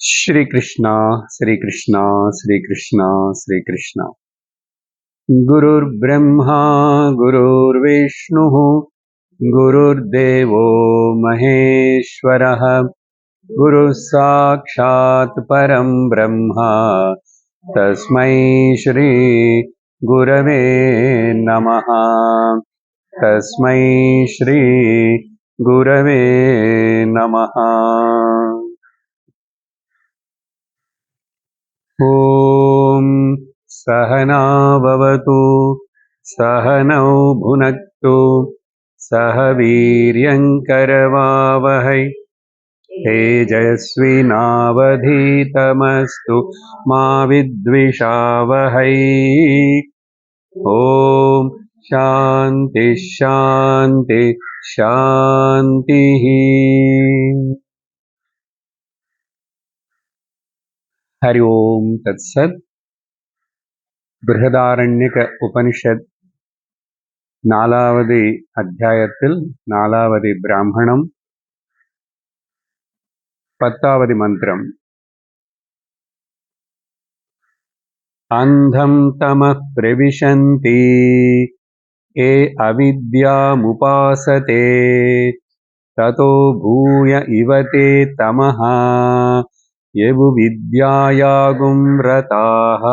श्री कृष्णा श्री कृष्णा श्री कृष्णा श्री कृष्णा। गुरुर्ब्रह्मा गुरुर्विष्णुः गुरुर्देवो महेश्वरः गुरुः साक्षात् परं ब्रह्म तस्मै श्री गुरवे नमः। तस्मै श्री गुरवे नमः। ॐ सहना भवतु सहनौ भुनक्तु सह वीर्यङ्करवावहै तेजस्विनावधीतमस्तु मा विद्विषावहै। ॐ शान्ति शान्ति शान्तिः। हरि ओम तत्सत्। बृहदारण्यक उपनिषद नालावदि अध्यायत्तिल नालावदि ब्राह्मणम 10வது மந்திரம். अंधं तमः प्रविशन्ति ये अविद्यामुपासते ततो भूय इव ते तमः येवु विद्यायागुं रताः.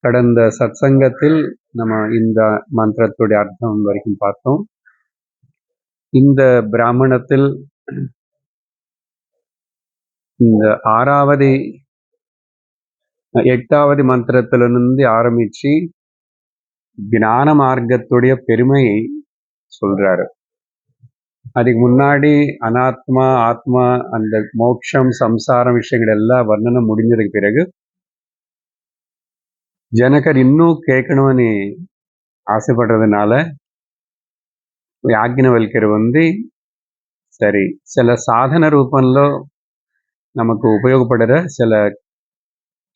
கடந்த சத்சங்கத்தில் நம்ம இந்த மந்திரத்துடைய அர்த்தம் வரைக்கும் பார்த்தோம். இந்த பிராமணத்தில் இந்த 8வது மந்திரத்திலிருந்து ஆரம்பிச்சு ஞான மார்க்கத்துடைய பெருமையை சொல்றாரு. அதுக்கு முன்னாடி அனாத்மா ஆத்மா அந்த மோட்சம் சம்சாரம் விஷயங்கள் எல்லாம் வர்ணனம் முடிஞ்சதுக்கு பிறகு ஜனகர் இன்னும் கேட்கணும்னு ஆசைப்படுறதுனால யாக்ஞவல்கர் சரி சில சாதன ரூபంలో நமக்கு உபயோகப்படுற சில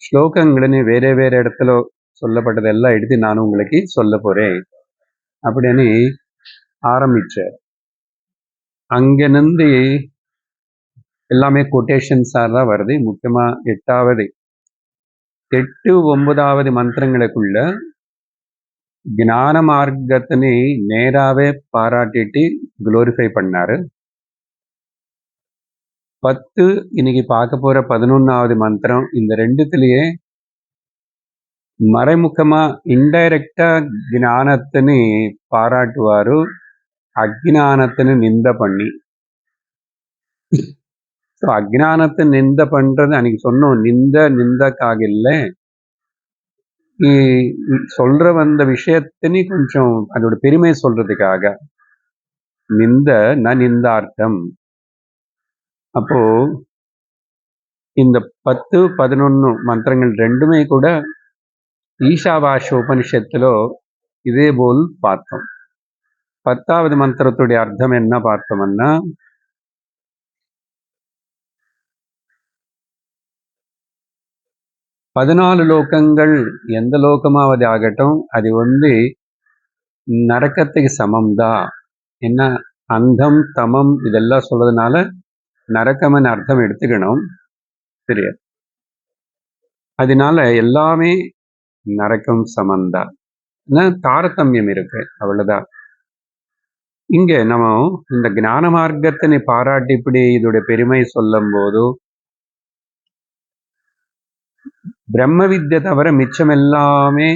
ஸ்லோகங்களே வேற வேற இடத்துல சொல்லப்பட்டதெல்லாம் எடுத்து நான் உங்களுக்கு சொல்ல போறேன் அப்படின்னு ஆரம்பிச்சார். அங்கிருந்து எல்லாமே கொட்டேஷன்ஸா தான் வருது. முக்கியமா 8, 9வது மந்திரங்களுக்குள்ள ஞான மார்க்கத்தினை நேராவே பாராட்டிட்டு குளோரிஃபை பண்ணாரு. 10 இன்னைக்கு பார்க்க போற 11வது மந்திரம் இந்த ரெண்டுத்திலேயே மறைமுகமா இன்டைரக்டா ஞானத்தினை பாராட்டுவாரு, அஜ்ஞானத்தினை நிந்த பண்ணி. அஜ்ஞானத்தை நிந்த பண்றது அன்னைக்கு சொன்னோம். நிந்தக்காக இல்லை, சொல்ற வந்த விஷயத்தினி கொஞ்சம் அதோட பெருமை சொல்றதுக்காக. நிந்த ந நிந்தார்த்தம். அப்போ இந்த 10, 11 மந்திரங்கள் ரெண்டுமே கூட ஈஷாவாஷ உபனிஷத்துல இதே போல் பார்த்தோம். 10வது மந்திரத்துடைய அர்த்தம் என்ன பார்த்தோம்னா, பதினாலு லோகங்கள் எந்த லோகமாவது ஆகட்டும், அது நரக்கத்துக்கு சமம்தான். என்ன அந்தம் தமம் இதெல்லாம் சொல்றதுனால நரக்கம்னு அர்த்தம் எடுத்துக்கணும். சரியா? அதனால எல்லாமே நரக்கம் சமம்தான், தாரதமியம் இருக்கு, அவ்வளவுதான். இங்க நம்ம இந்த ஞான மார்க்கத்தினை பாராட்டி இப்படி இதோட பெருமை சொல்லும் போது பிரம்ம வித்யை தவிர மிச்சம் எல்லாமே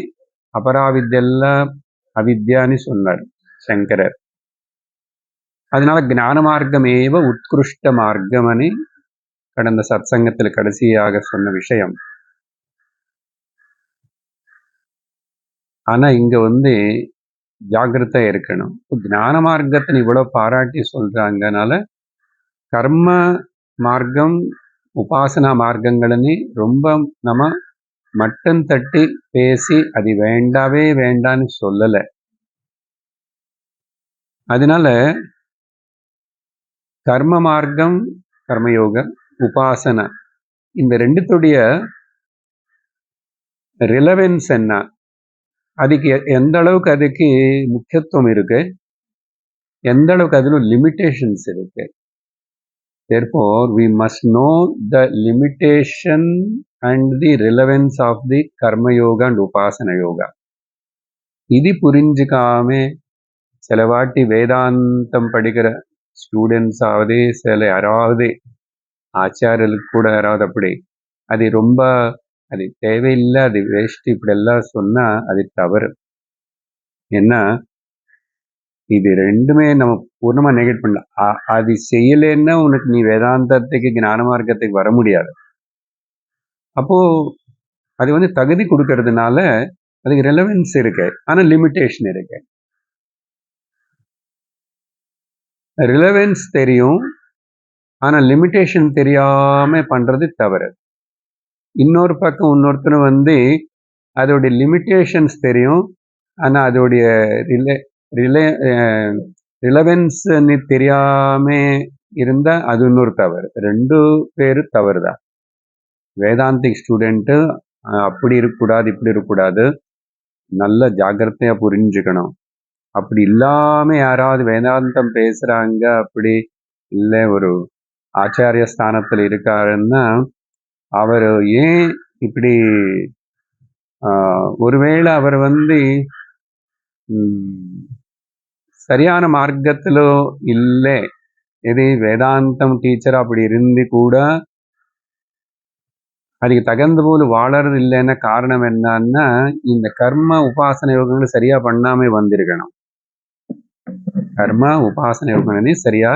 அபராவித்யெல்லாம் அவித்யான்னு சொன்னார் சங்கரர். அதனால ஞான மார்க்கமேவ உத்கிருஷ்ட மார்க்கம்னு கடந்த சத்சங்கத்தில் கடைசியாக சொன்ன விஷயம். ஆனா இங்க ஜாகிரதையா இருக்கணும். ஞான மார்க்கத்தின் இவ்வளவு பாராட்டி சொல்றாங்கனால கர்ம மார்க்கம் உபாசனா மார்க்கங்கள்னு ரொம்ப நம்ம மட்டம் தட்டி பேசி அது வேண்டாவே வேண்டான்னு சொல்லல. அதனால கர்ம மார்க்கம், கர்மயோக, உபாசனா இந்த ரெண்டுத்துடைய ரிலவன்ஸ் என்ன, அதுக்கு எந்த அளவுக்கு அதுக்கு முக்கியத்துவம் இருக்கு, எந்த அளவுக்கு அதில் லிமிட்டேஷன்ஸ் இருக்கு, Therefore, we must know the limitation and the relevance of the Karma Yoga and Upasana Yoga. இது புரிஞ்சுக்காம சில வாட்டி வேதாந்தம் படிக்கிற ஸ்டூடெண்ட்ஸ் ஆவது சில யாராவது ஆச்சாரியர்களுக்கு கூட யாராவது அப்படி அது ரொம்ப அது தேவையில்லை, அது வேஸ்ட், இப்படி எல்லாம் சொன்னா அது தவறு. ஏன்னா இது ரெண்டுமே நம்ம பூர்ணமா நெகேட் பண்ணலாம். அது செய்யலைன்னா உனக்கு நீ வேதாந்தத்துக்கு ஞான மார்க்கத்துக்கு வர முடியாது. அப்போ அது தகுதி கொடுக்கறதுனால அதுக்கு ரெலவென்ஸ் இருக்கு, ஆனா லிமிட்டேஷன் இருக்கு. ரிலவென்ஸ் தெரியும், ஆனா லிமிட்டேஷன் தெரியாம பண்றது தவறு. இன்னொரு பக்கம் இன்னொருத்தர் அதோடைய லிமிட்டேஷன்ஸ் தெரியும், ஆனா அதோடைய ரிலவென்ஸ் தெரியாம இருந்தா அது இன்னொரு தவறு. 2 பேரு தவறு தான். வேதாந்திக் ஸ்டூடெண்ட் அப்படி இருக்கக்கூடாது, இப்படி இருக்கக்கூடாது, நல்ல ஜாக்கிரதையா புரிஞ்சுக்கணும். அப்படி இல்லாம யாராவது வேதாந்தம் பேசுறாங்க, அப்படி இல்லை ஒரு ஆச்சாரிய ஸ்தானத்தில் இருக்காருன்னா அவர் ஏன் இப்படி ஒருவேளை அவர் சரியான மார்க்கத்திலோ இல்லை, எது வேதாந்தம் டீச்சர் அப்படி இருந்து கூட அதுக்கு தகுந்த போது வாழறது இல்லைன்னா காரணம் என்னன்னா இந்த கர்ம உபாசன யோகங்கள் சரியா பண்ணாம வந்திருக்கணும். கர்ம உபாசன யோகங்களை சரியா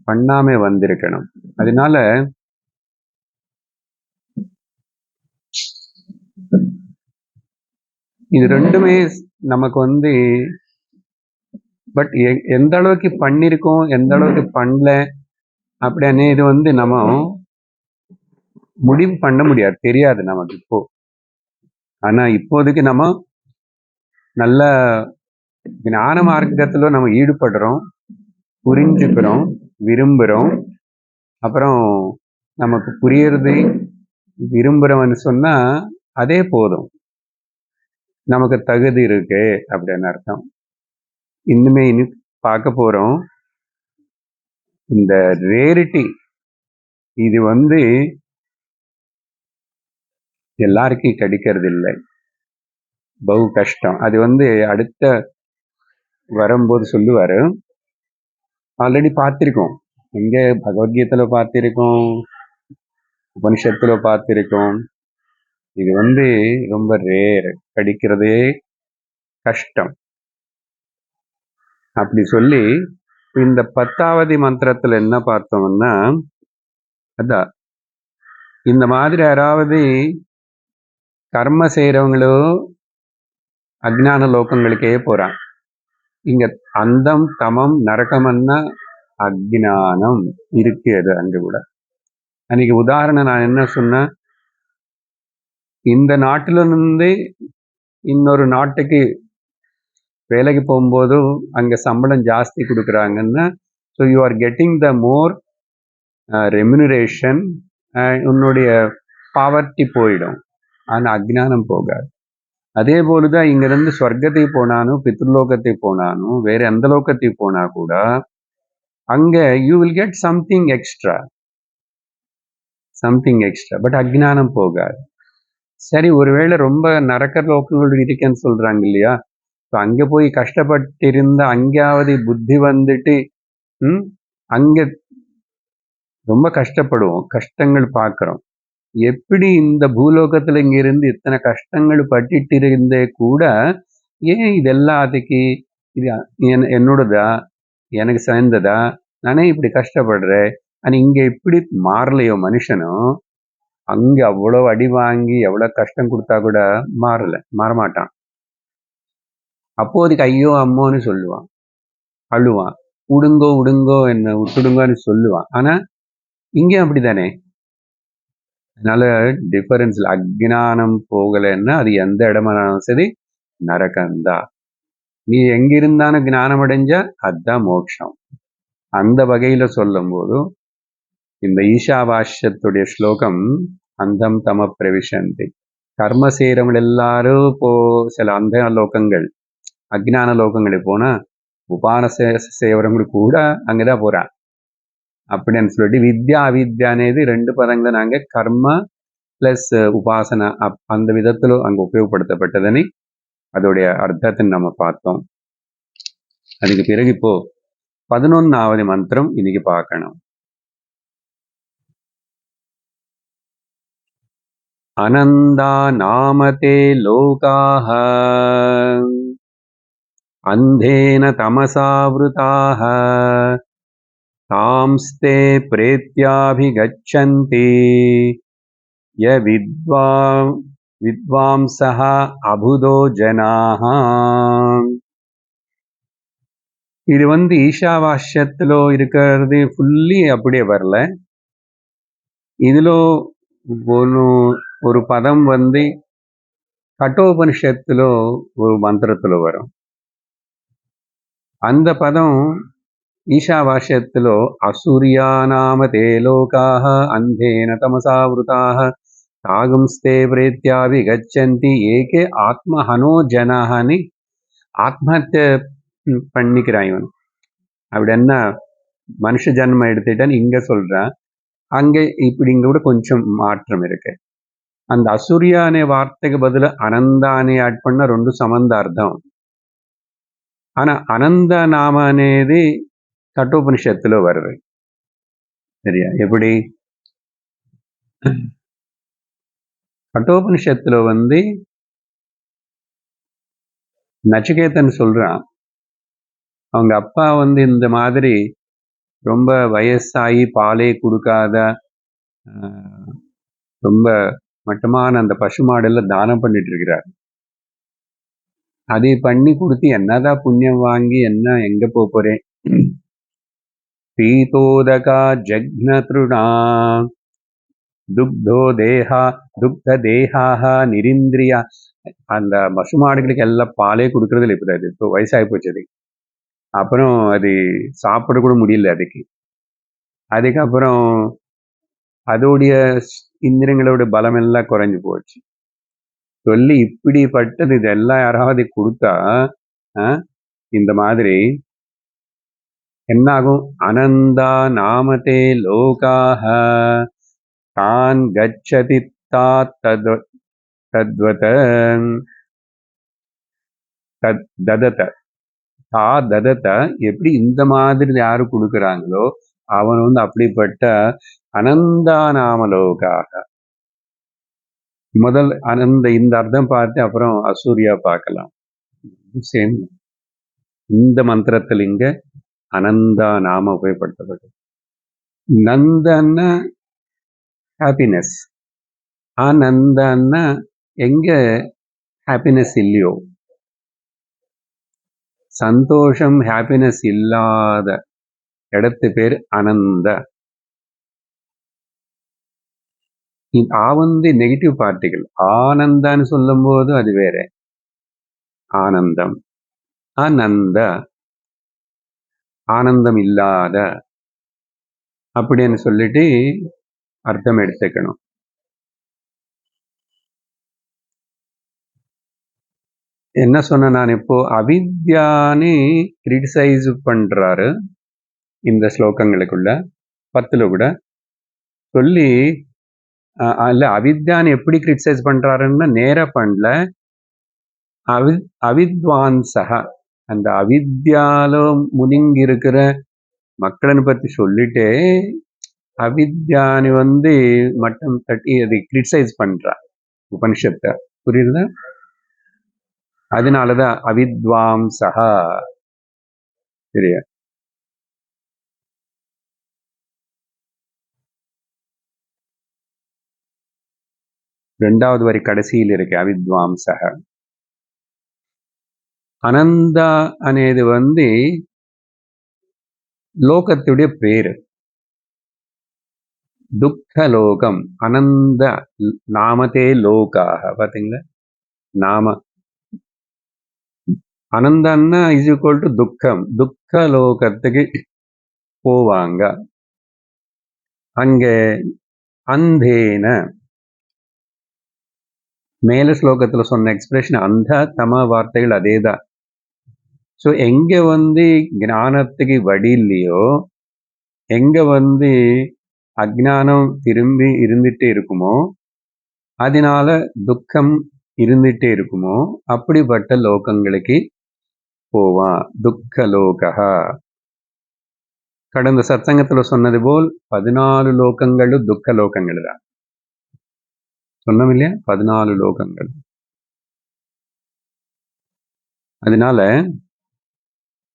பண்ணாம வந்திருக்கணும். அதனால இது ரெண்டுமே நமக்கு பட் எந்த அளவுக்கு பண்ணிருக்கோம், எந்த அளவுக்கு பண்ணல அப்படின்னு இது நம்ம முடிவு பண்ண முடியாது, தெரியாது நமக்கு இப்போ. ஆனா இப்போதைக்கு நம்ம நல்ல ஞான மார்க்கத்துல நம்ம ஈடுபடுறோம், புரிஞ்சுக்கிறோம், விரும்புகிறோம். அப்புறம் நமக்கு புரியறது விரும்புகிறவன்னு சொன்னா அதே போதும், நமக்கு தகுதி இருக்கு அப்படின்னு அர்த்தம். இன்னுமே பார்க்க போறோம். இந்த ரேரிட்டி இது எல்லாருக்கும் கிடைக்கிறது இல்லை, பகு கஷ்டம். அது அடுத்த வரும்போது சொல்லுவாரு. ஆல்ரெடி பார்த்திருக்கோம், இங்க பகவத்கீதையில பார்த்திருக்கோம், உபனிஷத்துல பார்த்திருக்கோம். இது ரொம்ப ரேர், கிடைக்கிறதே கஷ்டம். அப்படி சொல்லி இந்த 10வது மந்திரத்துல என்ன பார்த்தோம்னா, அதான் இந்த மாதிரி யாராவது கர்ம செய்யறவங்களோ அஜ்ஞான லோகங்களுக்கே போறான். இங்க அந்தம் தமம் நரகம்னா அஜ்ஞானம் இருக்கு, அது அங்க கூட. அன்னைக்கு உதாரணம் நான் என்ன சொன்னேன், இந்த நாட்டில இருந்து இன்னொரு நாட்டுக்கு வேலைக்கு போகும்போது அங்க சம்பளம் ஜாஸ்தி கொடுக்குறாங்கன்னா, so you are getting the more remuneration, உன்னுடைய பாவர்ட்டி போயிடும், ஆனா அஜ்ஞானம் போகாது. அதே போலதான் இங்கிருந்து ஸ்வர்க்கத்துக்கு போனாலும் பித்ருலோகத்துக்கு போனாலும் வேற எந்த லோகத்துக்கு போனா கூட அங்க you will get something extra, but அஜ்ஞானம் போகாது. சரி, ஒருவேளை ரொம்ப நரக்க லோகங்கள் இருக்கேன்னு சொல்றாங்க இல்லையா, அங்க போய் கஷ்டப்பட்டு இருந்த அங்கேயாவது புத்தி அங்க ரொம்ப கஷ்டப்படுவோம், கஷ்டங்கள் பார்க்கிறோம். எப்படி இந்த பூலோகத்துல இங்க இருந்து இத்தனை கஷ்டங்கள் பட்டுட்டு இருந்தே கூட ஏன் இது எல்லாத்துக்கு இது என்னோடதா, எனக்கு சேர்ந்ததா, நானே இப்படி கஷ்டப்படுறேன், ஆனா இங்க எப்படி மாறலையோ மனுஷனும், அங்க அவ்வளவு அடி வாங்கி எவ்வளவு கஷ்டம் கொடுத்தா கூட மாறமாட்டான். அப்போதைக்கு ஐயோ அம்மோன்னு சொல்லுவான், அழுவான், உடுங்கோ என்ன விட்டுடுங்கன்னு சொல்லுவான். ஆனா இங்கே அப்படித்தானே. அதனால டிஃபரன்ஸ், அஜ்ஞானம் போகலைன்னா அது எந்த இடமானாலும் சரி நரகம்தான். நீ எங்கிருந்தாலும் ஞானம் அடைஞ்சா அதுதான் மோட்சம். அந்த வகையில சொல்லும் போது இந்த ஈஷாவாஸ்யத்துடைய ஸ்லோகம் அந்தம் தம பிரவிசந்தி, கர்ம செய்யறவங்க எல்லாரும் சில அந்த லோகங்கள் அஜ்ஞான லோகங்களுக்கு போனா உபான செய்யறவங்களுக்கு கூட அங்கதான் போறான். அப்படின்னு சொல்லிட்டு வித்யா அவித்யா అనేది 2 பதங்களை நாங்க கர்ம பிளஸ் உபாசனா அந்த விதத்துல அங்க உபயோகப்படுத்தப்பட்டதுன்னு அதோடைய அர்த்தத்தை நம்ம பார்த்தோம். அதுக்கு பிறகு இப்போ 11வது மந்திரம் இன்னைக்கு பார்க்கணும். அனந்தா நாமதே லோகாஹ அந்தேன தமசாவிருதாஹ தாம்ஸ்தே பிரேத்யாபிகச்சந்தி ய வித்வாம்சஹ அபுதோ ஜனாஹ. இது ஈஷாவாஸ்யத்திலோ இருக்கிறது ஃபுல்லி அப்படியே வரல. இதுல ஒரு பதம் கட்டோபனிஷத்துல ஒரு மந்திரத்துல வரும். அந்த பதம் ஈஷாவாஸ்யத்திலோ அசூர்யாநாம தே லோகாஹ அந்தேன தமசாவிருதாஹ தாகும்ஸ்தே பிரேத்யாபி கச்சந்தி ஏகே ஆத்மஹனோ ஜனஹனி ஆத்மஹத்யை பண்ணிக்கிறான் இவன். அப்படி என்ன மனுஷ ஜன்மம் எடுத்துட்டான்னு இங்க சொல்றான். அங்கே இப்படி இங்க கூட கொஞ்சம் மாற்றம் இருக்கு. அந்த அசூர்யா అనే வார்த்தைக்கு பதில் அனந்தா అనే యాడ్ பண்ண 2 சம்பந்த அர்த்தம். ஆனா அனந்த நாம అనేది கட்டோபனிஷத்துல வருது. சரியா? எப்படி கட்டோபனிஷத்துல நச்சிகேதன் சொல்றான், அவங்க அப்பா இந்த மாதிரி ரொம்ப வயசாகி பாலே கொடுக்காத ரொம்ப மட்டமான அந்த பசுமாடெல்லாம் தானம் பண்ணிட்டு இருக்கிறார். அதை பண்ணி கொடுத்து என்னதான் புண்ணியம் வாங்கி என்ன எங்க போறேன். பீதோதகா ஜக்னத்ருணா துக்தோ தேஹா துக்த தேஹாஹ நிரிந்திரியா. அந்த பசுமாடுகளுக்கு எல்லாம் பாலே கொடுக்கறதுல இப்ப இப்போ வயசாகி போச்சு. அப்புறம் அது சாப்பிட கூட முடியல. அதுக்கப்புறம் அதோடைய இந்திரியங்களோட பலம் எல்லாம் குறைஞ்சு போச்சு. சொல்லி இப்படிப்பட்டது இதெல்லாம் யாராவது கொடுத்தா இந்த மாதிரி என்னாகும்? அனந்தா நாமதே லோகாஹ தான் கச்சதி தத்வத ததத தா ததத. எப்படி இந்த மாதிரி யாரு கொடுக்குறாங்களோ அவன் அப்படிப்பட்ட அனந்தா நாம லோகாக. முதல் அனந்த இந்த அர்த்தம் பார்த்து அப்புறம் அசூர்யா பார்க்கலாம். சேம் இந்த மந்திரத்தில் இங்க அனந்தா நாம உபயோகப்படுத்தப்பட்டது. நந்தன்னா ஹாப்பினஸ், ஆனந்தன்னா எங்க ஹாப்பினஸ் இல்லையோ, சந்தோஷம் ஹாப்பினஸ் இல்லாத இடத்து பேர் அனந்த. நெகட்டிவ் பார்ட்டிகள். ஆனந்தான்னு சொல்லும் போது அது வேற. ஆனந்தம் அனந்த ஆனந்தம் இல்லாத அப்படின்னு சொல்லிட்டு அர்த்தம் எடுத்துக்கணும். என்ன சொன்ன நான் இப்போ அவித்யான்னு கிரிட்டிசைஸ் பண்றாரு இந்த ஸ்லோகங்களுக்குள்ள 10ல கூட சொல்லி அல்ல. அவித்யான்னு எப்படி கிரிட்டிசைஸ் பண்றாருன்னா நேர பண்ணல. அவித்வான்சக அந்த அவித்யால முனிங்கி இருக்கிற மக்களனை பத்தி சொல்லிட்டே அவித்யானி மட்டம் தட்டி அதை கிரிட்டிசைஸ் பண்றா உபனிஷத்தை. புரியுதா? அதனாலதான் அவித்வாம்சகா. சரியா? ரெண்டாவது வரி கடைசியில் இருக்கு அவித்வாம்சக. அனந்தா అనేది லோகத்துடைய பேரு. துக்கலோகம் அனந்த நாமதே லோகாக. பாத்தீங்களா? நாம அனந்தன்னா இஸ் ஈக்குவல் டு துக்கம். துக்கலோகத்துக்கு போவாங்க. அங்கே அந்தேன மேல ஸ்லோகத்துல சொன்ன எக்ஸ்பிரஷன் அந்த தம வார்த்தைகள் அதேதான். ஸோ எங்க ஞானத்துக்கு வழி இல்லையோ எங்க அஜ்ஞானம் திரும்பி இருந்துட்டே இருக்குமோ, அதனால துக்கம் இருந்துட்டே இருக்குமோ, அப்படிப்பட்ட லோகங்களுக்கு போவான். துக்க லோகா. கடந்த சத்சங்கத்துல சொன்னது போல் 14 லோகங்களும் துக்க லோகங்கள் தான். சொன்னோம் இல்லையா? 14 லோகங்கள். அதனால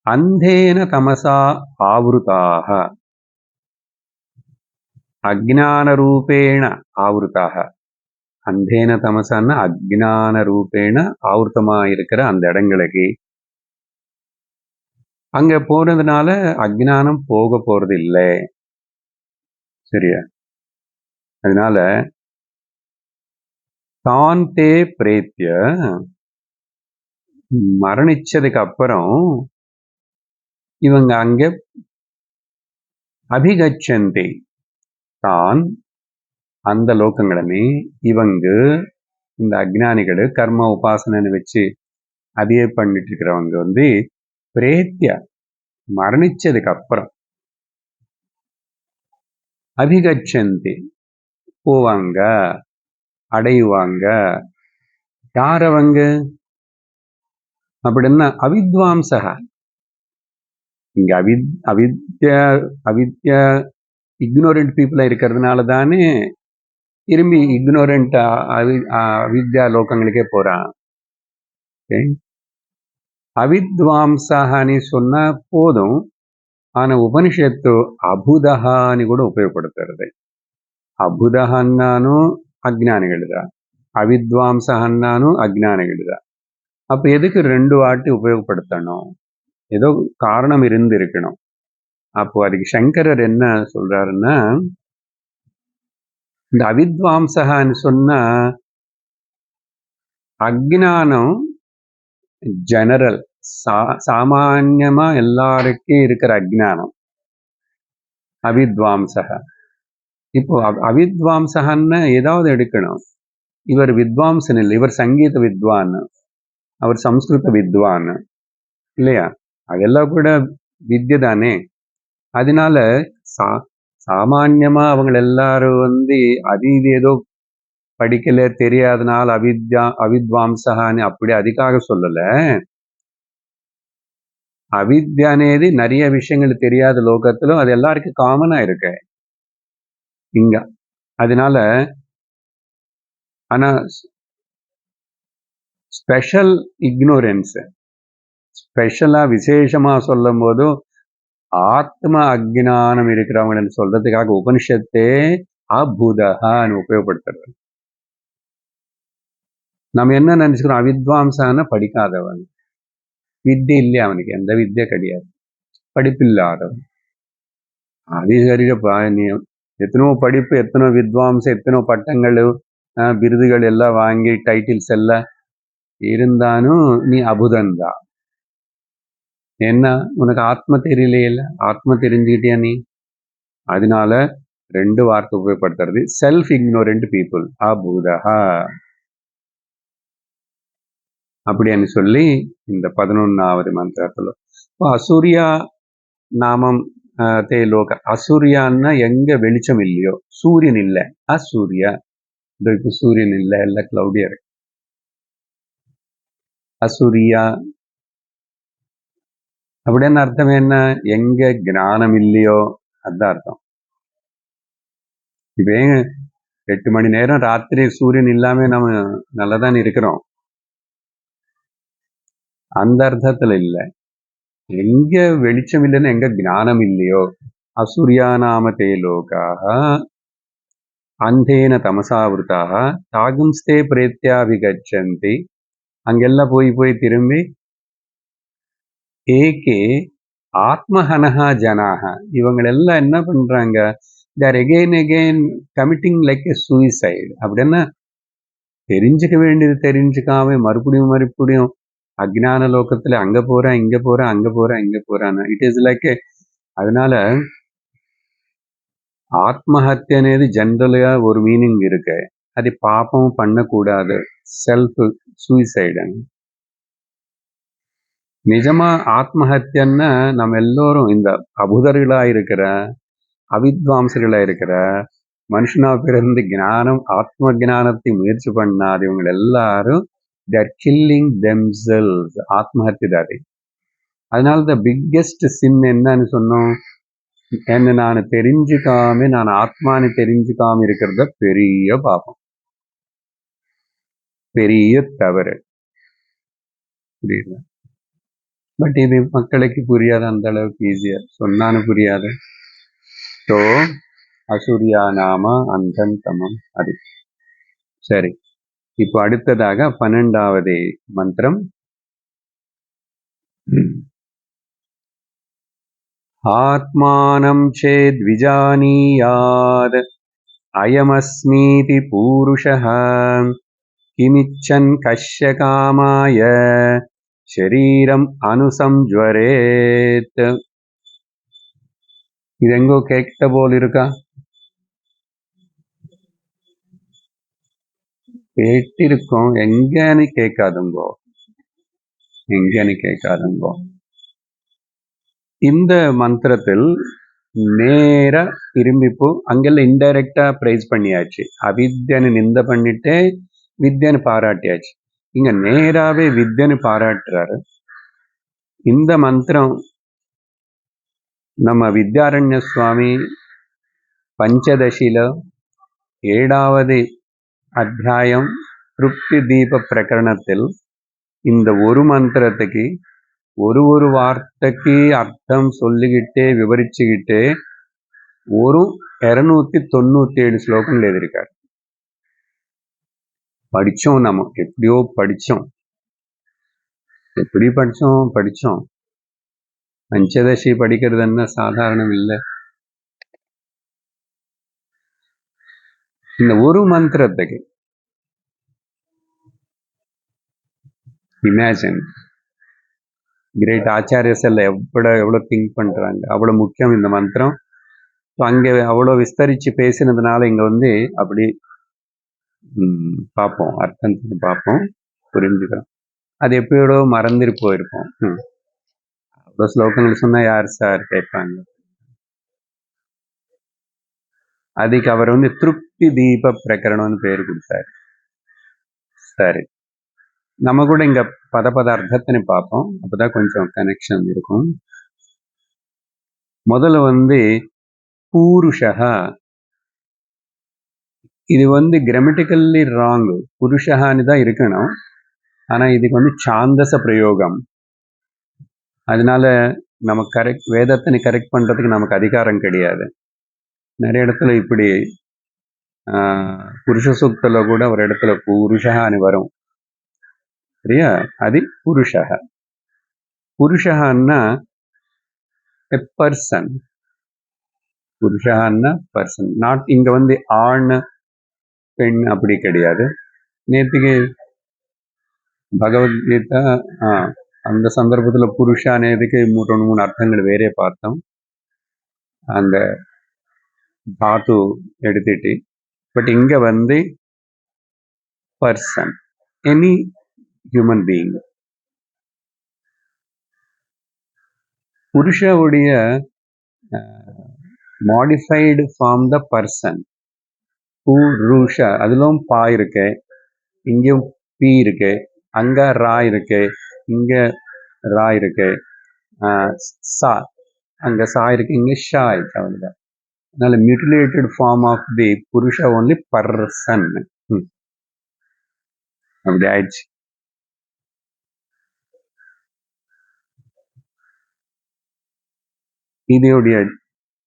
அந்தேன தமசா ஆவருதாக, அஜ்ஞான ரூபேண ஆவருதாக. அந்தேன தமசான்னா அஜ்ஞான ரூபேண ஆவர்த்தமா இருக்கிற அந்த இடங்களுக்கு அங்க போறதுனால அஜ்ஞானம் போக போறது இல்லை. சரியா? அதனால தாந்தே பிரேத்திய, மரணிச்சதுக்கு அப்புறம் இவங்க அங்க அபிகச்சந்தி, தான் அந்த லோகங்களுமே இவங்க இந்த அஜ்ஞானிகள் கர்ம உபாசனைன்னு வச்சு அதையே பண்ணிட்டு இருக்கிறவங்க பிரேத்திய மரணிச்சதுக்கு அப்புறம் அபிகச்சந்தி போவாங்க, அடையுவாங்க. யார் அவங்க அப்படின்னா அவித்வாம்சக. இங்க அவித்யா இக்னோரண்ட் பீப்புளா இருக்கிறதுனால தானே திரும்பி இக்னோரண்ட் அவித்யா லோகங்களுக்கே போறான். அவித்வாம்சகான்னு சொன்னா போதும். ஆனா உபனிஷத்து அபுதகான்னு கூட உபயோகப்படுத்துறது. அபுதகன்னானும் அஜ்ஞானிகளுதான், அவித்வாம்சகன்னானும் அஜ்ஞானிகளுதான். அப்ப எதுக்கு 2 வாட்டி உபயோகப்படுத்தணும்? ஏதோ காரணம் இருக்கணும். அப்போ அதுக்கு சங்கரர் என்ன சொல்றாருன்னா, இந்த அவித்வாம்சகான்னு சொன்னா அஜ்ஞானம் ஜெனரல், சாமான்யமா எல்லாருக்கும் இருக்கிற அஜ்ஞானம் அவித்வாம்சக. இப்போ அவித்வாம்சகன்னு ஏதாவது எடுக்கணும். இவர் வித்வாம்சன் இல்லை, இவர் சங்கீத வித்வான், அவர் சம்ஸ்கிருத வித்வான் இல்லையா? அதெல்லாம் கூட வித்யை தானே. அதனால சாமான்யமா அவங்க எல்லாரும் அது இது ஏதோ படிக்கல தெரியாதனால அவித்வாம்சகான்னு அப்படி அதுக்காக சொல்லல. அவித்யா అనేది நிறைய விஷயங்கள் தெரியாத லோகத்திலும் அது எல்லாருக்கும் காமனா இருக்கு இங்க. அதனால ஆனா ஸ்பெஷல் இக்னோரன்ஸ், ஸ்பெஷலா விசேஷமா சொல்லும் போது ஆத்ம அஜ்ஞானம் இருக்கிறவங்கன்னு சொல்றதுக்காக உபனிஷத்தே அபுதகான்னு உபயோகப்படுத்துறது. நம்ம என்ன நினைச்சுக்கிறோம்? அவித்வாம்சான படிக்காதவன், வித்யை இல்லையா அவனுக்கு, எந்த வித்யை கிடையாது, படிப்பில்லாதவன். அது சரிப்பா, நீ எத்தனோ படிப்பு, எத்தனோ வித்வாம்சம், எத்தனோ பட்டங்கள் விருதுகள் எல்லாம் வாங்கி டைட்டில்ஸ் எல்லாம் இருந்தாலும் நீ அபுதன்தான். என்ன உனக்கு ஆத்ம தெரியலையில? ஆத்ம தெரிஞ்சுக்கிட்டியா நீ? அதனால 2 வார்த்தை உபயோகப்படுத்துறது. செல்ஃப் இக்னோரண்ட் பீப்புள் அபுதஹா அப்படின்னு சொல்லி இந்த 11வது மந்திரத்துல அசூரியா நாமம் தே லோக. அசூரியான்னா எங்க வெளிச்சம் இல்லையோ, சூரியன் இல்லை, அசூரியா. இப்ப சூரியன் இல்லை, எல்லாம் கிளவுடியா இருக்கு. அசூரியா அப்படின்னு அர்த்தம் என்ன? எங்க ஞானம் இல்லையோ அதுதான் அர்த்தம். இப்ப 8 மணி நேரம் ராத்திரி சூரியன் இல்லாம நம்ம நல்லதான் இருக்கிறோம், அந்த அர்த்தத்துல இல்லை. எங்க வெளிச்சம் இல்லைன்னு எங்க ஞானம் இல்லையோ, அசூரியா நாம தே லோகாக அந்தேன தமசாவிருத்தாக தாகும்ஸ்தே பிரேத்யாபிகச்சந்தி. அங்கெல்லாம் போய் திரும்பி ஏகே ஆத்மஹனஹா ஜனாக, இவங்களெல்லாம் என்ன பண்றாங்க? They're again committing like a suicide. அப்படின்னா தெரிஞ்சுக்க வேண்டியது தெரிஞ்சுக்காம மறுபடியும் அஜ்ஞான லோகத்துல அங்க போறேன், இங்க போறேன், அங்க போறேன், இங்க போறான்னு இட் இஸ் லைக். அதனால ஆத்மஹத்யா అనేది ஜென்ரலா ஒரு மீனிங் இருக்கு. அது பாப்பம் பண்ணக்கூடாது, செல்ஃப் சூசைடு. நிஜமா ஆத்மஹத்யன்னா நம்ம எல்லோரும் இந்த அபுதர்களா இருக்கிற அவித்வாம்சர்களா இருக்கிற மனுஷனா பிறந்து ஞானம் ஆத்ம ஞானத்தை முயற்சி பண்ணாத இவங்க எல்லாரும் தேர் கில்லிங் தெம்செல்ஸ், ஆத்மஹத்தியதாரி. அதனால த பிக்கெஸ்ட் சின் என்னன்னு சொன்னோம், என்ன நான் தெரிஞ்சுக்காம, நான் ஆத்மானு தெரிஞ்சுக்காம இருக்கிறத பெரிய பாபம், பெரிய தவறு. புரியுது? பட் இது மக்களுக்கு புரியாது, அந்த அளவுக்கு ஈஸியா சொன்னாலும் புரியாது. ஸோ அசூர்யா நாம அந்தந்தமம் அது. சரி, இப்போ அடுத்ததாக 12வது மந்திரம். ஆத்மானம் சேத் விஜானீயாத் அயமஸ்மீதி பூருஷः கிமிச்சன் கஷ்ய காமாய ஷரீரம் அனுசம்ஜ்வரேத். இது எங்கோ கேட்ட போல் இருக்கா? கேட்டிருக்கோம், எங்கன்னு கேட்காதுங்கோ, எங்கன்னு கேட்காதுங்கோ. இந்த மந்திரத்தில் நேர திரும்பிப்போ அங்கெல்லாம் இன்டைரக்டா பிரைஸ் பண்ணியாச்சு. அவித்யன்னு நிந்த பண்ணிட்டு வித்யன்னு பாராட்டியாச்சு. இங்க நேராவே வித்யன்னு பாராட்டுறாரு. இந்த மந்திரம் நம்ம வித்யாரண்ய சுவாமி பஞ்சதசில 7வது அத்தியாயம் திருப்தி தீப பிரகரணத்தில் இந்த ஒரு மந்திரத்துக்கு ஒரு வார்த்தைக்கு அர்த்தம் சொல்லிக்கிட்டே விவரிச்சுக்கிட்டே ஒரு 297 ஸ்லோகங்கள் எழுதியிருக்காரு. படிச்சோம், நம்ம எப்படியோ படிச்சோம். எப்படி படிச்சோம். பஞ்சதசி படிக்கிறது என்ன சாதாரணம் இல்லை. இந்த ஒரு மந்திரத்துக்கு இமேஜின் கிரேட் ஆச்சாரியஸ் எல்லாம் எவ்வளவு திங்க் பண்றாங்க, அவ்வளவு முக்கியம் இந்த மந்திரம். அங்க அவ்வளவு விஸ்தரிச்சு பேசினதுனால இங்க அப்படி பார்ப்போம், அர்த்தத்தை பார்ப்போம், புரிஞ்சுக்கிறோம். அது எப்படியோட மறந்துட்டு போயிருப்போம். அவ்வளவு ஸ்லோகங்கள் சொன்னா யார் சார் கேட்பாங்க. அதுக்கு அவர் திருப்தி தீப பிரகரணம்னு பேர் கொடுத்தாரு. சரி, நம்ம கூட இங்க பத அர்த்தத்தினை பார்ப்போம், அப்பதான் கொஞ்சம் கனெக்ஷன் இருக்கும். முதல்ல பூருஷா, இது கிராமட்டிக்கல்லி ராங், புருஷகான்னு தான் இருக்கணும். ஆனா இதுக்கு சாந்தச பிரயோகம். அதனால நமக்கு கரெக்ட், வேதத்தினை கரெக்ட் பண்றதுக்கு நமக்கு அதிகாரம் கிடையாது. நிறைய இடத்துல இப்படி புருஷ சூக்தில கூட ஒரு இடத்துல புருஷகான்னு வரும், சரியா? அது புருஷக. புருஷகான்னா பர்சன், புருஷகான்னா பர்சன், நாட் இங்க ஆண் பெண் அப்படி கிடையாது. நேற்றுக்கு பகவத்கீதா அந்த சந்தர்ப்பத்துல புருஷானதுக்கு 3 அர்த்தங்கள் வேறே பார்த்தோம். அந்த தாத்து எடுத்துட்டு, பட் இங்க பர்சன், எனி ஹியூமன் பீயிங். புருஷவுடைய மாடிஃபைடு ஃபார்ம் த பர்சன், புருஷ. அதிலும் பா இருக்கு, இங்கேயும் பி இருக்கு, அங்க ரா இருக்கு, இங்க ரா இருக்கு, சா அங்க சா இருக்கு, இங்க ஷா இருக்கு. அவ்வளவுதான். அதனால மியூட்டிலேட்டட் ஃபார்ம் ஆஃப் தி புருஷ ஒன்லி பர்சன். அப்படி ஆயிடுச்சு. இதோடைய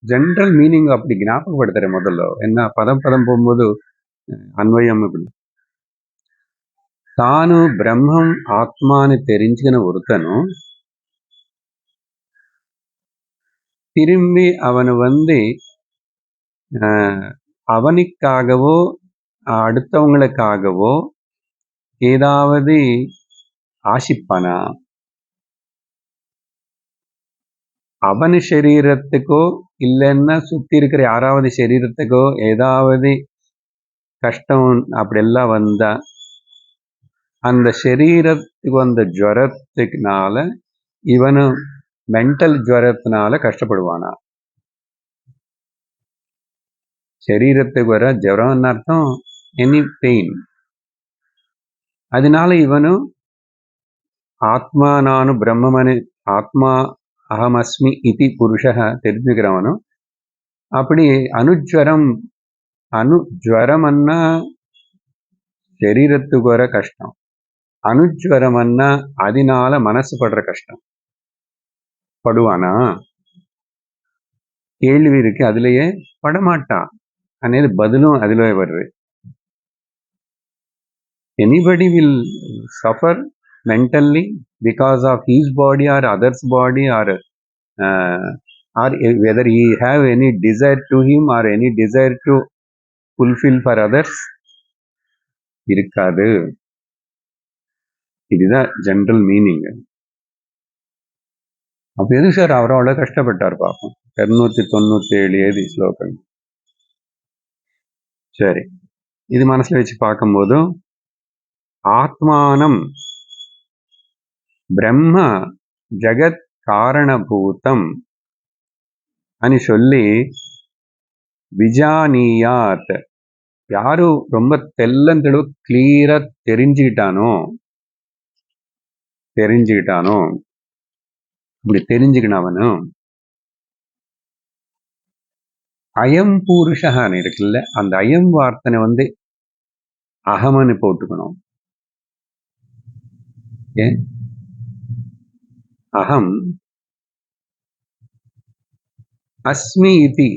ஜென்ரல் மீனிங் அப்படி ஞாபகப்படுத்துற முதல்ல என்ன, பதம் போகும்போது அன்வயம் இப்படி. தானு பிரம்மம் ஆத்மானு தெரிஞ்சுக்கின ஒருத்தனும் திரும்பி அவனு அவனுக்காகவோ அடுத்தவங்களுக்காகவோ ஏதாவது ஆசிப்பானா? அவனு சரீரத்துக்கோ இல்லைன்னா சுத்தி இருக்கிற யாராவது சரீரத்துக்கோ ஏதாவது கஷ்டம் அப்படியெல்லாம் வந்தா அந்த சரீரத்துக்கு வந்த ஜுவரத்துக்குனால இவனு மென்டல் ஜுவரத்தினால கஷ்டப்படுவானா? சரீரத்துக்கு வர ஜுரம்னு அர்த்தம் எனி பெயின். அதனால இவனும் ஆத்மா நானு பிரம்மமனு ஆத்மா அகமஸ்மி இதி புருஷக தெரிஞ்சுக்கிறவனும் அப்படி அனுஜ்வரம்னா சரீரத்துக்கு வர கஷ்டம், அனுஜ்வரம்னா அதனால மனசு படுற கஷ்டம். படுவானா? கேள்வி இருக்கு, அதுலயே படமாட்டான் అనేది பதிலும் அதிலே வருது. Anybody will suffer mentally because of his body or others body, or whether he have any desire to him or any desire to fulfill for others இருக்காது. இதுதான் ஜெனரல் மீனிங். அப்ப எது சார் அவர் அவ்வளவு கஷ்டப்பட்டார் பார்ப்போம். 297 ஸ்லோகம். சரி, இது மனசுல வச்சு பார்க்கும்போது ஆத்மானம் பிரம்ம ஜகத் காரணபூதம் అని சொல்லி விஜானியாத், யாரு ரொம்ப தெள்ளந்தெளிவு கிளியரா தெரிஞ்சுக்கிட்டானோ இப்படி தெரிஞ்சுக்கினவனும் அயம் பூருஷகான்னு இருக்குல்ல, அந்த அயம் வார்த்தனை அகமன்னு போட்டுக்கணும். ஏன் அகம் அஸ்மி இதி,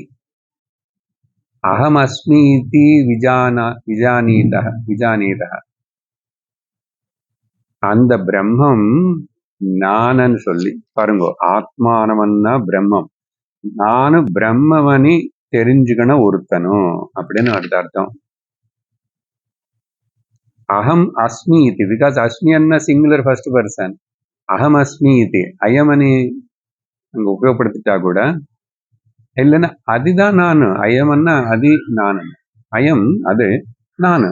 அகம் அஸ்மி இதி விஜானீதः, அந்த பிரம்மம் நானன்னு சொல்லி பாருங்க. ஆத்மானவன்னா பிரம்மம், நானு பிரம்மவனி தெரிஞ்சுக்கணும் ஒருத்தனும் அப்படின்னு அடுத்த அர்த்தம். அகம் அஸ்மி இதி, because Asmi Anna singular first person, அகம் அஸ்மி இதி அயமனி அங்க உபயோகப்படுத்திட்டா கூட இல்லைன்னா அதுதான் நானு, அயமன்னா அது நானு, அயம் அது நானு,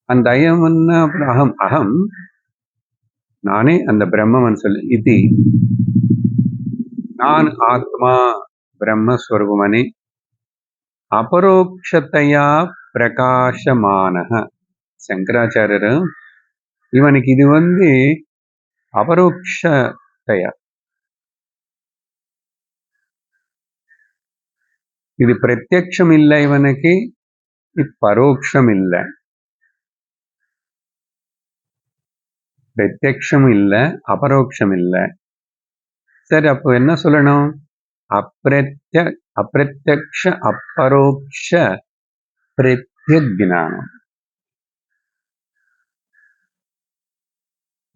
அந்த அயமன்னா அப்புறம் அகம், அகம் நானே அந்த பிரம்மன் சொல்லி இது நான் ஆத்மா பிரம்மஸ்வரூபமனி அபரோக்ஷத்தையா பிரகாசமானக. சங்கராச்சாரியர் இவனுக்கு இது அபரோக்ஷத்தையா, இது பிரத்யக்ஷம் இல்லை இவனுக்கு, இது பரோக்ஷம் இல்லை. பிரத்யக்ஷம் இல்லை, அபரோக்ஷம் இல்லை. சரி, அப்போ என்ன சொல்லணும்? அப்பிரத்யக்ஷ அப்பரோக்ஷ பிரத்யக்ஞானம்.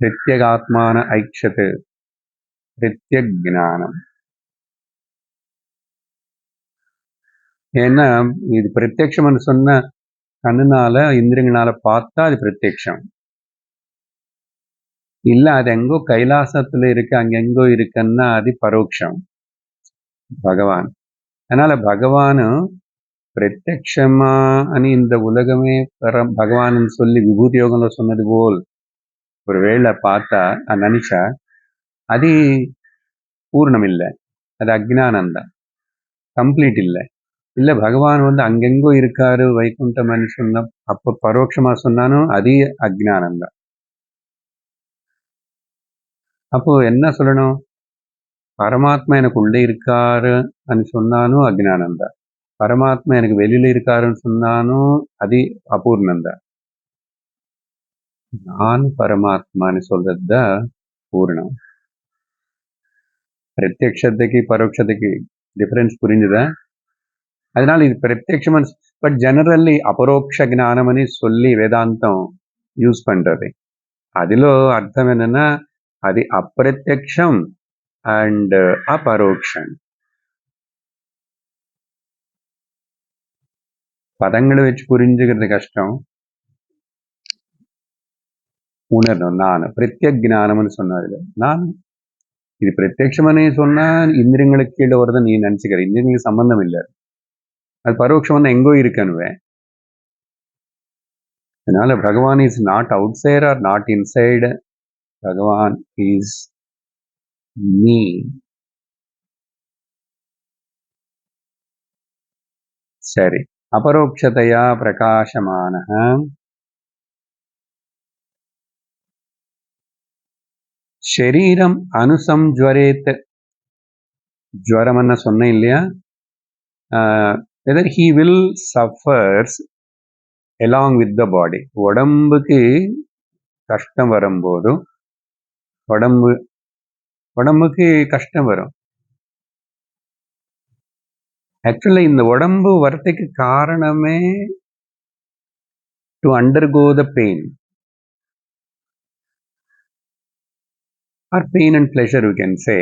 பிரத்யகாத்மான ஐக்ஷத்து பிரத்யக்ஞானம். ஏன்னா இது பிரத்யக்ஷம்னு சொன்ன கண்ணுனால இந்திரியங்களால பார்த்தா அது பிரத்யக்ஷம் இல்ல, அது எங்கோ கைலாசத்துல இருக்கு அங்கெங்கோ இருக்குன்னா அது பரோட்சம் பகவான். அதனால பகவானு பிரத்யக்ஷமா அனி இந்த உலகமே பகவான் சொல்லி விபூதி யோகம்ல சொன்னது போல் ஒரு வேளை பார்த்தா நினைச்சா அது பூர்ணம் இல்லை, அது அக்ஞானந்தான், கம்ப்ளீட் இல்லை. இல்ல பகவான் அங்கெங்கோ இருக்காரு வைகுண்டம்னு சொன்ன அப்ப பரோட்சமா சொன்னாலும் அது அக்ஞானந்தான். அப்போ என்ன சொல்லணும்? பரமாத்மா எனக்கு உள்ளே இருக்காரு சொன்னாலும் அக்ஞானந்தான், பரமாத்மா எனக்கு வெளியில இருக்காருன்னு சொன்னாலும் அது அபூர்ணந்தான். நான் பரமாத்மான்னு சொல்றதுதான் பூர்ணம். பிரத்யக்ஷத்துக்கு பரோட்சத்துக்கு டிஃபரன்ஸ் புரிஞ்சுதா? அதனால இது பிரத்யக்ஷம், பட் ஜெனரல்லி அபரோக்ஷ ஞானம்னு சொல்லி வேதாந்தம் யூஸ் பண்றது. அதிலோ அர்த்தம் என்னன்னா அது அப்பிரத்யக்ஷம் அண்ட் அபரோக்ஷம். பதங்களை வச்சு புரிஞ்சுக்கிறது கஷ்டம், உணரணும். நான் பிரத்யக் ஞானம்னு சொன்னாரு, நான் இது பிரத்யக்ஷம்னு சொன்னா இந்திரியங்களுக்கு கீழே வருது நீ நினைச்சுக்கிற, இந்திரியங்களுக்கு சம்பந்தம் இல்லை, அது பரோட்சம் எங்கோ இருக்கணுவே. அதனால Bhagavan is not outside or not inside, Bhagavan is me. சரி. அபரோக்ஷதையா பிரகாசமானः ஷரீரம் அனுசம்ஜ்வரேத். ஜுவரம்னு சொன்னேன் இல்லையா? Whether he will suffers along with the body. உடம்புக்கு கஷ்டம் வரும்போதும் உடம்புக்கு கஷ்டம் வரும். ஆக்சுவலி இந்த உடம்பு வரத்துக்கு காரணமே to undergo the pain R pain and pleasure you can say.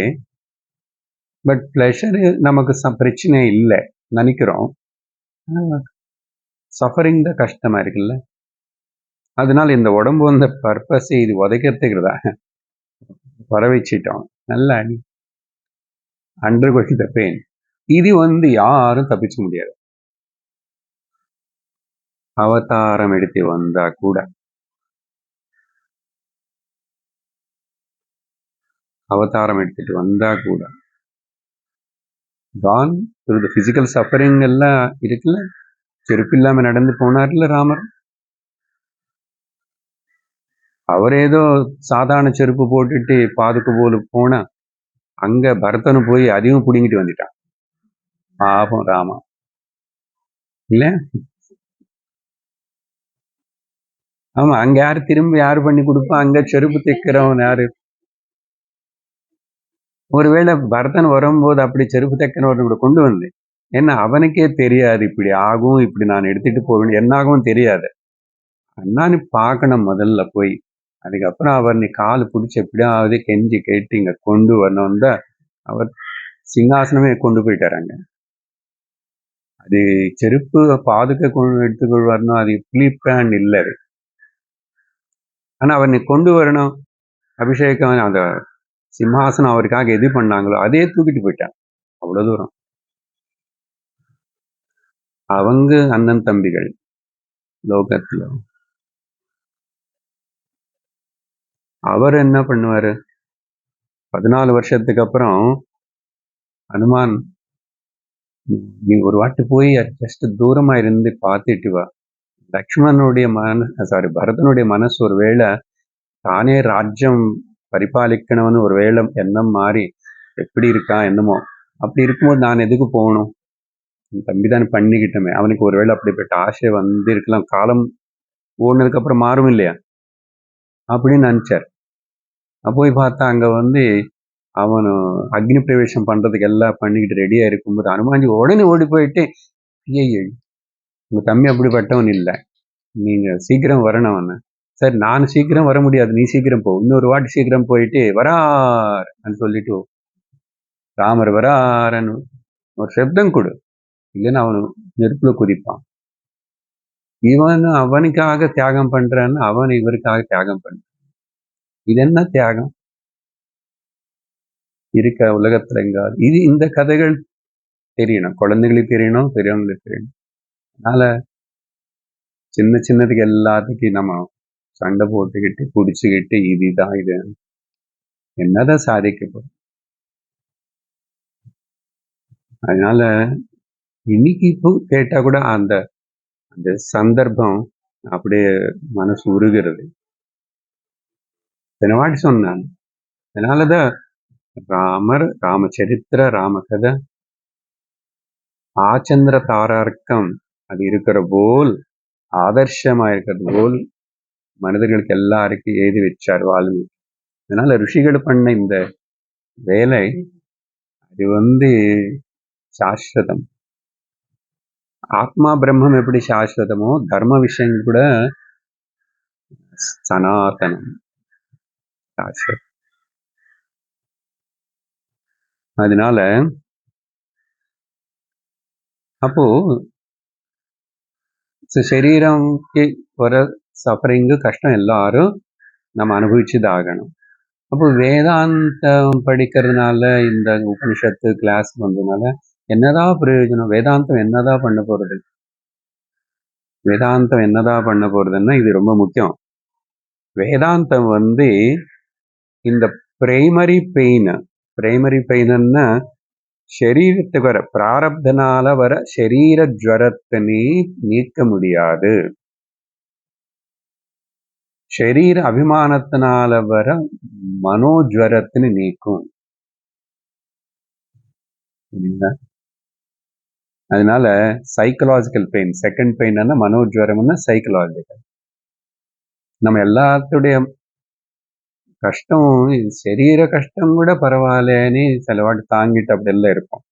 But pleasure நமக்கு பிரச்சனை இல்லை நினைக்கிறோம். சஃபரிங் தான் கஷ்டமா இருக்குல்ல. அதனால இந்த உடம்பு வந்த பர்பஸ் இது உதைக்கிறதுக்கு தான் வர வச்சிட்டோம். நல்லா அண்டர்கோயிங் த பெயின். இது யாரும் தப்பிச்சு முடியாது. அவதாரம் எடுத்து வந்தா கூட gone through the physical suffering எல்லாம் இருக்குல்ல. செருப்பு இல்லாம நடந்து போனார்ல ராமர். அவர் ஏதோ சாதாரண செருப்பு போட்டுட்டு பாதுக்கு போல போனா அங்க பரதனு போய் அதையும் புடுங்கிட்டு வந்துட்டான். பாபம் ராமா இல்ல. ஆமா, அங்க யாரு பண்ணி கொடுப்பா? அங்க செருப்பு தைக்கிறவன் யாரு? ஒருவேளை பரதன் வரும்போது அப்படி செருப்பு தைக்கிறவன் கூட கொண்டு வந்து, ஏன்னா அவனுக்கே தெரியாது இப்படி ஆகும், இப்படி நான் எடுத்துட்டு போவேன், என்னாகும் தெரியாது. அண்ணான்னு பார்க்கணும் முதல்ல போய். அதுக்கப்புறம் அவர் நீ காலு பிடிச்சி எப்படியாவது கெஞ்சி கேட்டு இங்க கொண்டு வரணும் தான் அவர் சிங்காசனமே கொண்டு போயிட்டாராங்க. அது செருப்பு பாதுக்க எடுத்துக்கொண்டு வரணும், அது பிளிப்பான் இல்லை. ஆனா அவர் நீ கொண்டு வரணும், அபிஷேகம் அந்த சிம்ஹாசனம் அவருக்காக எது பண்ணாங்களோ அதே தூக்கிட்டு போயிட்டான். அவ்வளவு தூரம். அவங்க அண்ணன் தம்பிகள் லோகத்துல. அவர் என்ன பண்ணுவாரு? 14 வருஷத்துக்கு அப்புறம் ஹனுமான், நீ ஒரு வாட்டி போய் ஜஸ்ட் தூரமா இருந்து பார்த்துட்டு வா. லக்ஷ்மணனுடைய பரதனுடைய மனசு ஒருவேளை தானே ராஜ்யம் பரிபாலிக்கணும்னு ஒரு வேளை எண்ணம் மாறி எப்படி இருக்கா என்னமோ. அப்படி இருக்கும்போது நான் எதுக்கு போகணும்? என் தம்பி தானே பண்ணிக்கிட்டோமே. அவனுக்கு ஒருவேளை அப்படிப்பட்ட ஆசை இருக்கலாம். காலம் ஓடுனதுக்கு அப்புறம் மாறும் இல்லையா அப்படின்னு நினைச்சார். போய் பார்த்தா அங்க அவனு அக்னி பிரவேசம் பண்றதுக்கு எல்லாம் பண்ணிக்கிட்டு ரெடியா இருக்கும்போது அனுமான்ஜி உடனே ஓடி போயிட்டு, ஐயோ உங்க தம்பி அப்படிப்பட்டவன் இல்லை, நீங்க சீக்கிரம் வரணும். சரி, நான் சீக்கிரம் வர முடியாது, நீ சீக்கிரம் போ. இன்னொரு வாட்டி சீக்கிரம் போயிட்டு வரார் சொல்லிட்டு ராமர் வராரன்னு ஒரு சப்தம் கொடு, இல்லைன்னா அவனு நெருப்புல குதிப்பான். இவன் அவனுக்காக தியாகம் பண்றான்னு அவன் இவருக்காக தியாகம் பண்றான். இது என்ன தியாகம் இருக்க உலகத்துல எங்காது? இது இந்த கதைகள் தெரியணும், குழந்தைகளுக்கு தெரியணும், பெரியவங்களுக்கு தெரியணும். அதனால சின்னதுக்கு எல்லாத்துக்கும் நம்ம சண்டை போட்டுக்கிட்டு குடிச்சுக்கிட்டு இதுதான் இது என்னதான் சாதிக்க போறோம்? அதனால இன்னைக்கு இப்போ கேட்டா கூட அந்த அந்த சந்தர்ப்பம் அப்படியே மனசு உருகிறது. வாட்டி சொன்னான். அதனாலதான் ராமச்சரித்திர ராமகதை ஆச்சந்திர தாரார்க்கம் அது இருக்கிற போல், ஆதர்ஷமா இருக்கிறது போல் மனிதர்களுக்கு எல்லாருக்கும் எழுதி வச்சார் வால்மீகி. அதனால ரிஷிகள் பண்ண இந்த வேலை அது சாஸ்வதம். ஆத்மா பிரம்மம் எப்படி சாஸ்வதமோ தர்ம விஷயங்கள் கூட சனாதனம் சாஸ்வதம். அதனால அப்போ சரீரம்க்கு வர சஃபரிங்கு கஷ்டம் எல்லாரும் நம்ம அனுபவிச்சுதான் ஆகணும். அப்போ வேதாந்தம் படிக்கிறதுனால இந்த உபனிஷத்து கிளாஸ் வந்ததுனால என்னதான் பிரயோஜனம்? வேதாந்தம் என்னதான் பண்ண போறது? வேதாந்தம் என்னதான் பண்ண போறதுன்னா இது ரொம்ப முக்கியம். வேதாந்தம் இந்த பிரைமரி பெயின்னா சரீரத்துக்கு வர பிராரப்தனால வர சரீர ஜுவரத்தை நீக்க முடியாது. சரீர அபிமானத்தினால வர மனோஜ்வரத்தின்னு நீக்கும். அதனால சைக்கலாஜிக்கல் பெயின், செகண்ட் பெயின் மனோஜ்வரம்னா சைக்கலாஜிக்கல். நம்ம எல்லாத்துடைய கஷ்டம், சரீர கஷ்டம் கூட பரவாயில்லன்னு சில வாட்டி தாங்கிட்டு அப்படி எல்லாம் இருக்கும்.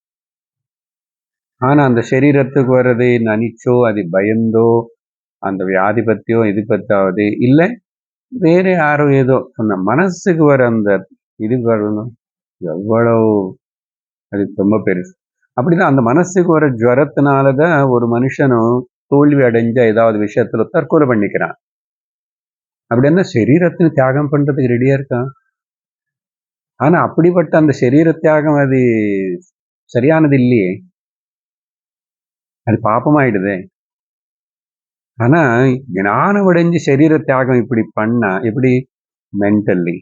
ஆனா அந்த சரீரத்துக்கு வர்றது நினைச்சோ அது பயந்தோ அந்த வியாதி பத்தியோ இது பத்தாவது இல்லை வேற யாரோ ஏதோ சொன்ன மனசுக்கு வர அந்த இது வரணும் எவ்வளவு அது ரொம்ப பெருசு. அப்படிதான் அந்த மனசுக்கு வர ஜுவரத்தினாலதான் ஒரு மனுஷனும் தோல்வி அடைஞ்ச ஏதாவது விஷயத்துல தற்கொலை பண்ணிக்கிறான். அப்படி என்ன சரீரத்தின் தியாகம் பண்றதுக்கு ரெடியா இருக்கான். ஆனா அப்படிப்பட்ட அந்த சரீர தியாகம் அது சரியானது இல்லையே, அது பாப்பமாயிடுதே. ஆனா ஞானம் அடைஞ்சு சரீர தியாகம் இப்படி பண்ணா எப்படி? மென்டல்லி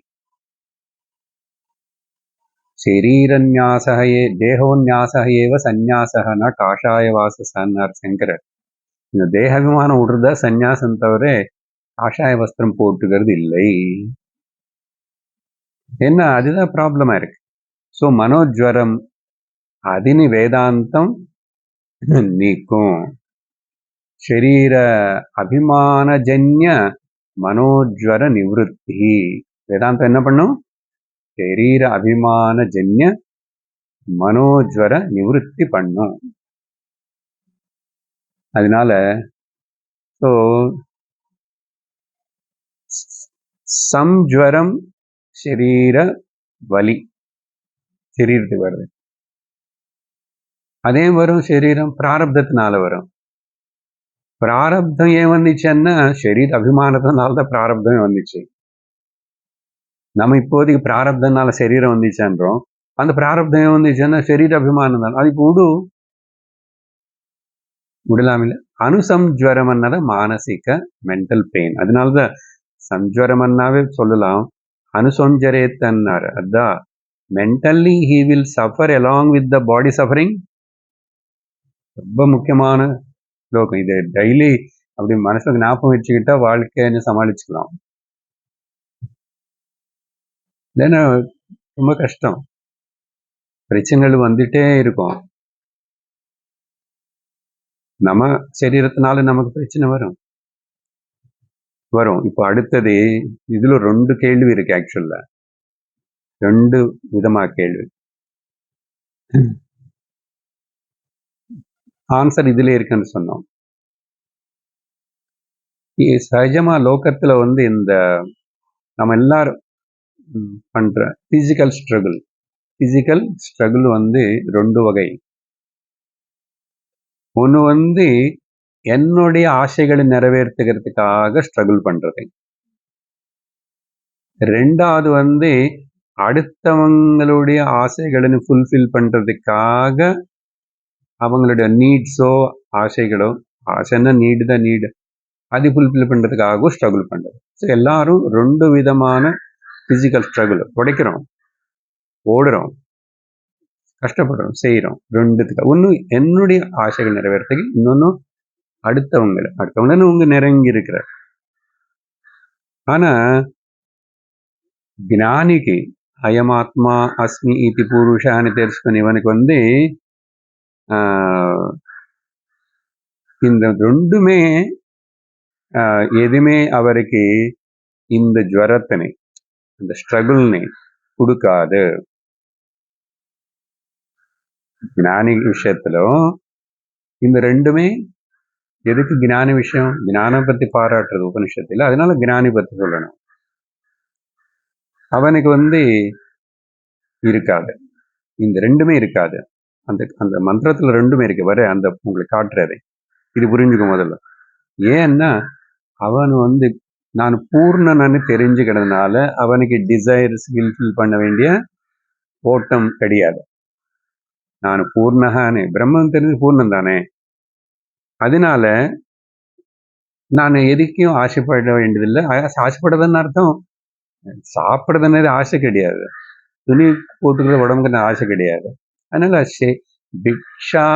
சரீரன்யாசகையே தேகோன்யாசகையேவ சந்நியாசகனா காஷாய வாசசான்னார் சங்கரர். இந்த தேகாபிமானம் விடுறதா சந்நியாசம் தவிர காஷாய வஸ்திரம் போட்டுக்கிறது இல்லை. என்ன அதுதான் ப்ராப்ளமா இருக்கு. ஸோ மனோஜ்வரம் அதினி வேதாந்தம் நீக்கும். ಶರೀರ அபிமானஜன்ய மனோஜ்வர நிவೃತ್ತಿ. வேதாந்தம் என்ன பண்ணும்? ಶರೀர அபிமானஜன்ய மனோஜ்வர நிவೃತ್ತಿ பண்ணும். அதனால ஸோ சம்ஜ்வரம் ಶರೀர வலி சரீரத்துக்கு வருது. அதே வரும் சரீரம் பிராரப்தத்தினால வரும். பிராரப்தம் ஏன் வந்துச்சுன்னா சரீர அபிமானத்தினால்தான் பிராரப்தமே வந்துச்சு. நம்ம இப்போதைக்கு பிராரப்தனால சரீரம் வந்துச்சுன்றோம். அந்த பிராரப்தம் ஏன் வந்துச்சுன்னா சரீர அபிமானம் தான். அது இப்போ விடலாமில்ல. அனுசம்ஜ்வரம்னால மானசிக மென்டல் பெயின். அதனாலதான் சம்ஜ்வரம்னாவே சொல்லலாம். அனுசஞ்சரேத்தன்னாரு. அதான் mentally he will suffer along with the body suffering. ரொம்ப முக்கியமான ஸ்லோகம் இது. டெய்லி அப்படி மனசுல ஞாபகம் வச்சுக்கிட்டா வாழ்க்கைன்னு சமாளிச்சுக்கலாம். இல்லைன்னா ரொம்ப கஷ்டம், பிரச்சனைகள் வந்துட்டே இருக்கும். நம்ம சரீரத்தினால நமக்கு பிரச்சனை வரும். இப்போ அடுத்தது இதுல 2 கேள்வி இருக்கு. ஆக்சுவலா 2 விதமா கேள்வி. ஆன்சர் இதுல இருக்குன்னு சொன்னோம். சகஜமா லோகத்துல இந்த நம்ம எல்லாரும் பண்ற பிசிக்கல் ஸ்ட்ரகிள் 2 வகை. ஒண்ணு என்னுடைய ஆசைகளை நிறைவேற்றுகிறதுக்காக ஸ்ட்ரகிள் பண்றது. ரெண்டாவது அடுத்தவங்களுடைய ஆசைகளை ஃபுல்ஃபில் பண்றதுக்காக அவங்களுடைய நீட்ஸோ ஆசைகளோ, ஆசைன்னா நீடு அது ஃபுல்ஃபில் பண்றதுக்காகவும் ஸ்ட்ரகிள் பண்றது. ஸோ எல்லாரும் 2 விதமான பிசிக்கல் ஸ்ட்ரகிள். உடைக்கிறோம், ஓடுறோம், கஷ்டப்படுறோம், செய்யறோம். 2த்துக்கு ஒன்று என்னுடைய ஆசைகள் நிறைவேறதுக்கு, இன்னொன்னு அடுத்தவங்களை உங்க நெருங்கி இருக்கிற. ஆனா జ్ఞానికి అయమాత్మా అస్మి ఇది పురుష అని తెలుసుకుని ఇవనికి இந்த 2மே எதுவுமே அவருக்கு இந்த ஜுவரத்தினை, இந்த ஸ்ட்ரகிள்னை கொடுக்காது. ஞானி விஷயத்திலும் இந்த 2மே எதுக்கு ஞானி விஷயம்? ஞானம் பத்தி பாராட்டுறது உபனிஷத்துல. அதனால ஞானி பத்தி சொல்லணும். அவனுக்கு இருக்காது, இந்த 2மே இருக்காது. அந்த மந்திரத்துல 2மே இருக்கு. வர அந்த உங்களுக்கு காட்டுறாரு. இது புரிஞ்சுக்கும் முதல்ல. ஏன்னா அவன் நான் பூர்ணன்னு தெரிஞ்சுக்கிறதுனால அவனுக்கு டிசைர்ஸ் ஃபுல்ஃபில் பண்ண வேண்டிய ஓட்டம் கிடையாது. நான் பூர்ணகானே, பிரம்மன் தெரிஞ்சு பூர்ணம் தானே. அதனால நான் எதுக்கும் ஆசைப்பட வேண்டியதில்லை. ஆசைப்படுறதுன்னு அர்த்தம் சாப்பிடுறதுன்னு ஆசை கிடையாது. துணி போட்டுக்கிற உடம்புக்கு ஆசை கிடையாது. அதனால பிக்ஷா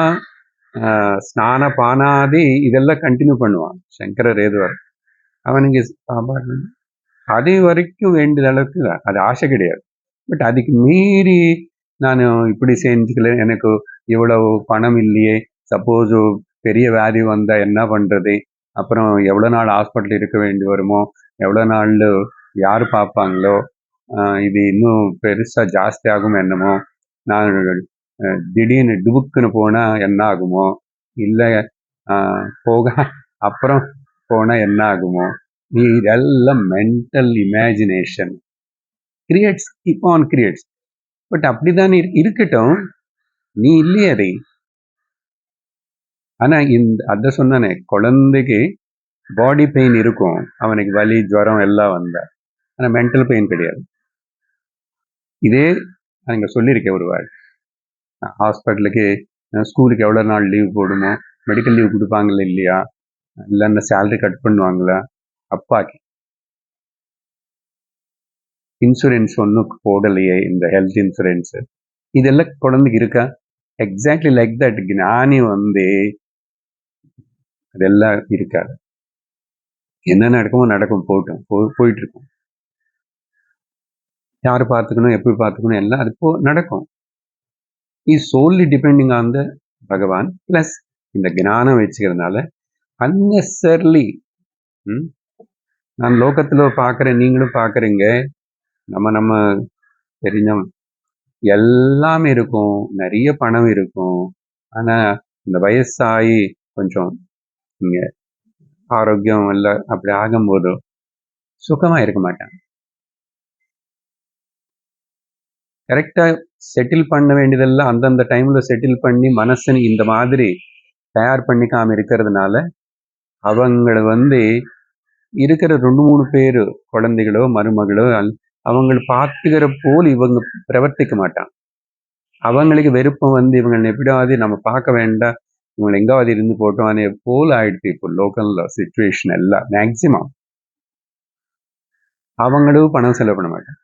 ஸ்நான பானாதி இதெல்லாம் கண்டினியூ பண்ணுவான் சங்கரர் ஏதுவார். அவனுக்கு சாப்பாடு அது வரைக்கும் வேண்டிய அளவுக்கு அது ஆசை கிடையாது. பட் அதுக்கு மீறி நான் இப்படி செஞ்சுக்கல, எனக்கு இவ்வளவு பணம் இல்லையே, சப்போஸ் பெரிய வியாதி வந்தால் என்ன பண்ணுறது, அப்புறம் எவ்வளோ நாள் ஹாஸ்பிட்டல் இருக்க வேண்டி வருமோ, எவ்வளோ நாள் யார் பார்ப்பாங்களோ, இது இன்னும் பெருசாக ஜாஸ்தி ஆகும் என்னமோ, நான் திடீர்னு டுபுக்குன்னு போனால் என்ன ஆகுமோ, இல்லை போக அப்புறம் போனால் என்ன ஆகுமோ, இதெல்லாம் mental imagination creates, keep on creates. But அப்படிதான் இருக்கட்டும், நீ இல்லையே அதை. ஆனா அத சொன்னானே, குழந்தைக்கு பாடி பெயின் இருக்கும், அவனுக்கு வலி ஜுரம் எல்லாம் வந்தா, ஆனா மென்டல் பெயின் கிடையாது. இதே அங்க சொல்லியிருக்கேன் ஒரு வாள், ஹாஸ்பிட்டலுக்கு ஸ்கூலுக்கு எவ்வளோ நாள் லீவ் போடுமோ, மெடிக்கல் லீவ் கொடுப்பாங்களா இல்லையா, இல்லைன்னா சேலரி கட் பண்ணுவாங்களா, அப்பாக்கு இன்சூரன்ஸ் ஒன்றும் போடலையே, இந்த ஹெல்த் இன்சூரன்ஸ், இதெல்லாம் குழந்தைக்கு இருக்கா? எக்ஸாக்ட்லி லைக் தட் ஞானி அதெல்லாம் இருக்காது. என்ன நடக்குமோ நடக்கும், போயிட்டு இருக்கும். யார் பார்த்துக்கணும், எப்படி பார்த்துக்கணும் எல்லாம் அது நடக்கும். இஸ் சோன்லி டிபெண்டிங் ஆன் த பகவான். பிளஸ் இந்த ஞானம் வச்சுக்கிறதுனால அன்னெசர்லி நான் லோகத்துல பார்க்குறேன், நீங்களும் பார்க்குறீங்க, நம்ம தெரிஞ்சவன் எல்லாமே இருக்கும், நிறைய பணம் இருக்கும், ஆனா இந்த வயசாகி கொஞ்சம் இங்க ஆரோக்கியம் எல்லாம் அப்படி ஆகும்போது சுகமா இருக்க மாட்டாங்க. கரெக்டா செட்டில் பண்ண வேண்டியதெல்லாம் அந்தந்த டைம்ல செட்டில் பண்ணி மனசன் இந்த மாதிரி தயார் பண்ணிக்காம இருக்கிறதுனால அவங்களை இருக்கிற 2-3 பேரு குழந்தைகளோ மருமகளோ அவங்களை பார்த்துக்கிற போல் இவங்க பிரவர்த்திக்க மாட்டாங்க. அவங்களுக்கு வெறுப்பம் இவங்களை எப்படியாவது நம்ம பார்க்க வேண்டாம், இவங்களை எங்காவது இருந்து போட்டோம் போல் ஆயிடுச்சு இப்போ லோக்கல்ல சிச்சுவேஷன் எல்லாம். மேக்சிமம் அவங்களும் பணம் செலவு பண்ண மாட்டாங்க,